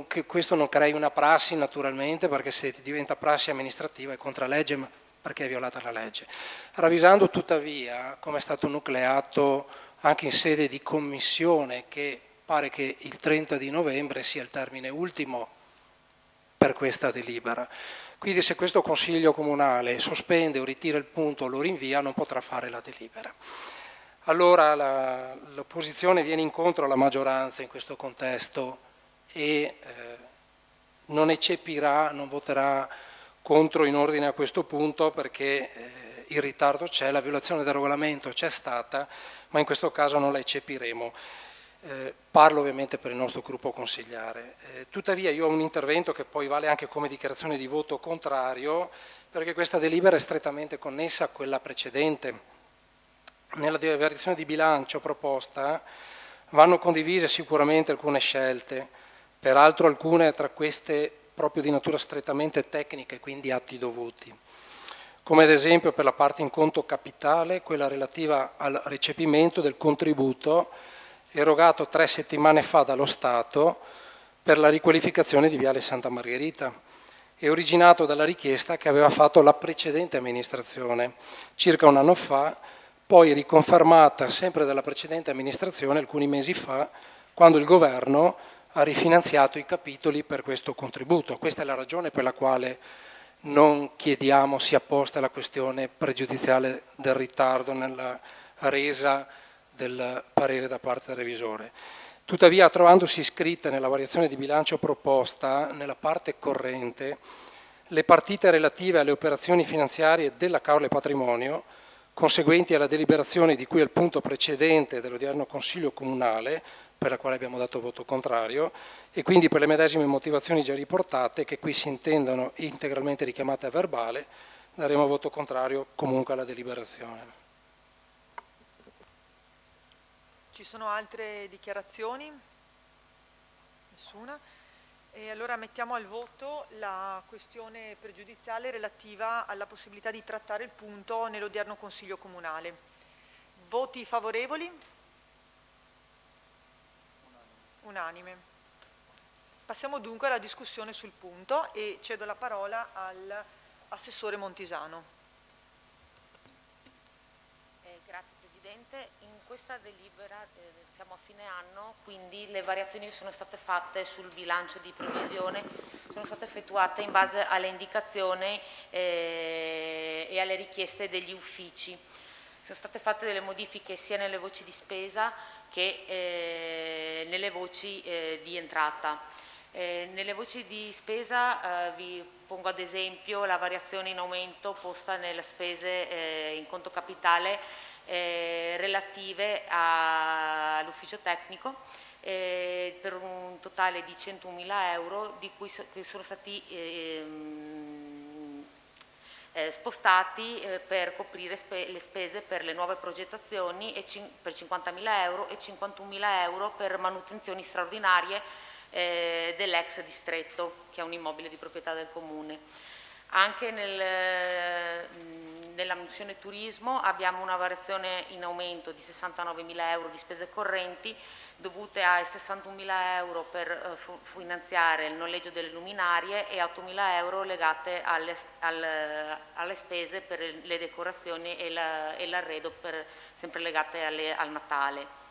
Che questo non crei una prassi naturalmente, perché se diventa prassi amministrativa è contra legge, ma perché è violata la legge. Ravvisando tuttavia, come è stato nucleato anche in sede di commissione, che pare che il 30 di novembre sia il termine ultimo per questa delibera. Quindi se questo Consiglio Comunale sospende o ritira il punto o lo rinvia, non potrà fare la delibera. Allora l'opposizione viene incontro alla maggioranza in questo contesto e non eccepirà, non voterà contro in ordine a questo punto, perché il ritardo c'è, la violazione del regolamento c'è stata, ma in questo caso non la eccepiremo. Parlo ovviamente per il nostro gruppo consigliare. Tuttavia io ho un intervento che poi vale anche come dichiarazione di voto contrario, perché questa delibera è strettamente connessa a quella precedente. Nella variazione di bilancio proposta vanno condivise sicuramente alcune scelte, peraltro alcune tra queste proprio di natura strettamente tecnica e quindi atti dovuti, come ad esempio per la parte in conto capitale, quella relativa al recepimento del contributo erogato 3 settimane fa dallo Stato per la riqualificazione di Viale Santa Margherita e originato dalla richiesta che aveva fatto la precedente amministrazione circa un anno fa, poi riconfermata sempre dalla precedente amministrazione alcuni mesi fa, quando il governo ha rifinanziato i capitoli per questo contributo. Questa è la ragione per la quale non chiediamo sia posta la questione pregiudiziale del ritardo nella resa del parere da parte del revisore. Tuttavia, trovandosi iscritte nella variazione di bilancio proposta, nella parte corrente, le partite relative alle operazioni finanziarie della Caorle Patrimonio, conseguenti alla deliberazione di cui al punto precedente dell'odierno Consiglio Comunale, per la quale abbiamo dato voto contrario, e quindi per le medesime motivazioni già riportate, che qui si intendono integralmente richiamate a verbale, daremo voto contrario comunque alla deliberazione. Ci sono altre dichiarazioni? Nessuna? E allora mettiamo al voto la questione pregiudiziale relativa alla possibilità di trattare il punto nell'odierno Consiglio Comunale. Voti favorevoli? Unanime. Passiamo dunque alla discussione sul punto e cedo la parola all'assessore Montisano. Grazie Presidente. In questa delibera siamo a fine anno, quindi le variazioni che sono state fatte sul bilancio di previsione sono state effettuate in base alle indicazioni e alle richieste degli uffici. Sono state fatte delle modifiche sia nelle voci di spesa che nelle voci di entrata. Nelle voci di spesa vi pongo ad esempio la variazione in aumento posta nelle spese in conto capitale relative all'ufficio tecnico per un totale di 101.000 euro, di cui sono stati spostati per coprire le spese per le nuove progettazioni per 50.000 euro e 51.000 euro per manutenzioni straordinarie dell'ex distretto, che è un immobile di proprietà del Comune. Anche nella missione turismo abbiamo una variazione in aumento di 69.000 euro di spese correnti dovute a 61.000 euro per finanziare il noleggio delle luminarie e 8.000 euro legate alle spese per le decorazioni e l'arredo sempre legate al Natale.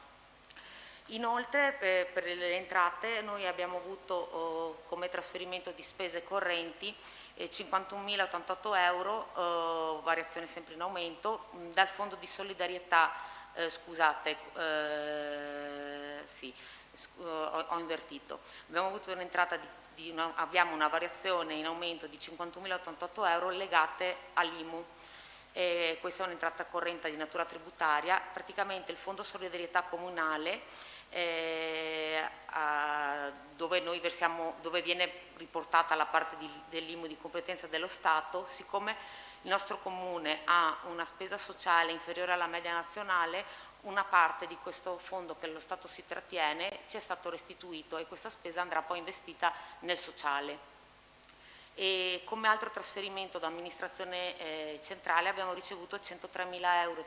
Inoltre per le entrate noi abbiamo avuto come trasferimento di spese correnti 51.088 euro, variazione sempre in aumento, dal fondo di solidarietà, ho invertito, abbiamo avuto un'entrata abbiamo una variazione in aumento di 51.088 euro legate all'IMU. Questa è un'entrata corrente di natura tributaria. Praticamente il fondo solidarietà comunale dove viene riportata la parte dell'IMU di competenza dello Stato, siccome il nostro Comune ha una spesa sociale inferiore alla media nazionale, una parte di questo fondo che lo Stato si trattiene ci è stato restituito e questa spesa andrà poi investita nel sociale. E come altro trasferimento da amministrazione centrale abbiamo ricevuto 103.316 euro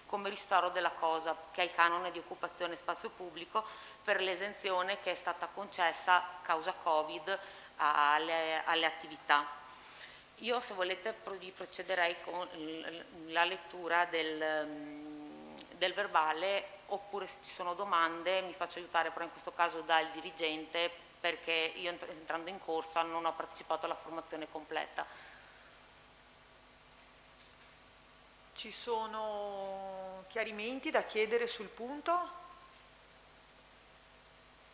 come ristoro della COSAP, che è il canone di occupazione spazio pubblico, per l'esenzione che è stata concessa causa Covid alle attività. Io, se volete, vi procederei con la lettura del verbale, oppure se ci sono domande mi faccio aiutare però in questo caso dal dirigente, perché io entrando in corsa non ho partecipato alla formazione completa. Ci sono chiarimenti da chiedere sul punto?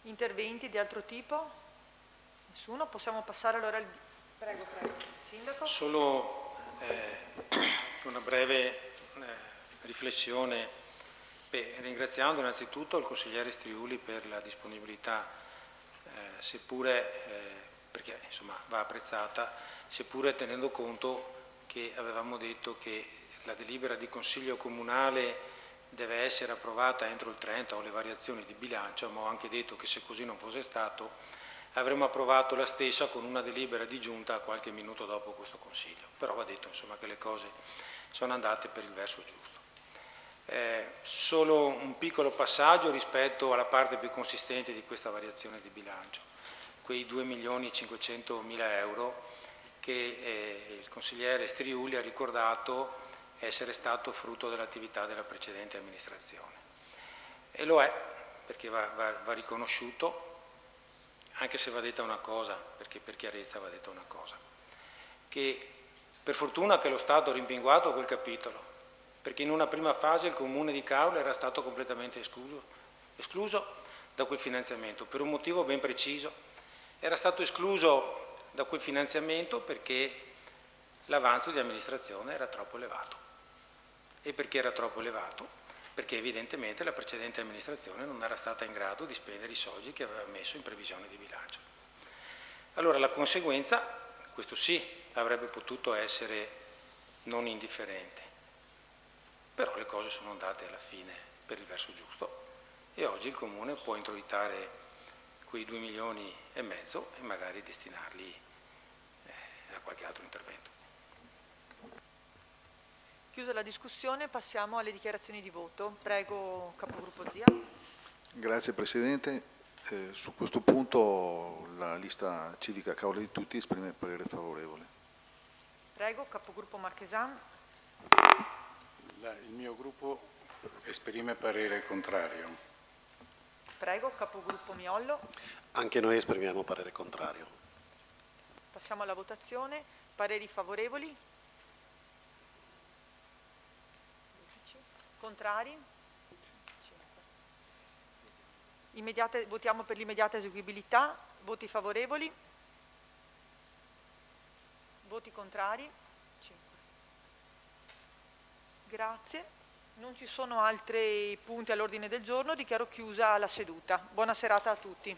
Interventi di altro tipo? Nessuno? Possiamo passare allora al... Prego, Sindaco. Solo una breve riflessione, ringraziando innanzitutto il consigliere Striuli per la disponibilità, seppure, perché insomma va apprezzata, seppure tenendo conto che avevamo detto che la delibera di Consiglio Comunale deve essere approvata entro il 30 o le variazioni di bilancio, ma ho anche detto che se così non fosse stato avremmo approvato la stessa con una delibera di giunta qualche minuto dopo questo Consiglio. Però va detto insomma che le cose sono andate per il verso giusto. Solo un piccolo passaggio rispetto alla parte più consistente di questa variazione di bilancio, quei 2.500.000 euro che il consigliere Striuli ha ricordato essere stato frutto dell'attività della precedente amministrazione. E lo è, perché va riconosciuto, anche se va detta una cosa, perché per chiarezza va detta una cosa, che per fortuna che lo Stato ha rimpinguato quel capitolo, perché in una prima fase il Comune di Caula era stato completamente escluso da quel finanziamento, per un motivo ben preciso. Era stato escluso da quel finanziamento perché l'avanzo di amministrazione era troppo elevato. E perché era troppo elevato? Perché evidentemente la precedente amministrazione non era stata in grado di spendere i soldi che aveva messo in previsione di bilancio. Allora la conseguenza, questo sì, avrebbe potuto essere non indifferente. Però le cose sono andate alla fine per il verso giusto e oggi il Comune può introitare quei 2,5 milioni e magari destinarli a qualche altro intervento. Chiusa la discussione, passiamo alle dichiarazioni di voto. Prego, Capogruppo Zia. Grazie Presidente. Su questo punto la lista civica Caula di Tutti esprime parere favorevole. Prego, Capogruppo Marchesan. Il mio gruppo esprime parere contrario. Prego, Capogruppo Miollo. Anche noi esprimiamo parere contrario. Passiamo alla votazione. Pareri favorevoli? Contrari? Votiamo per l'immediata eseguibilità. Voti favorevoli? Voti contrari? 5. Grazie. Non ci sono altri punti all'ordine del giorno. Dichiaro chiusa la seduta. Buona serata a tutti.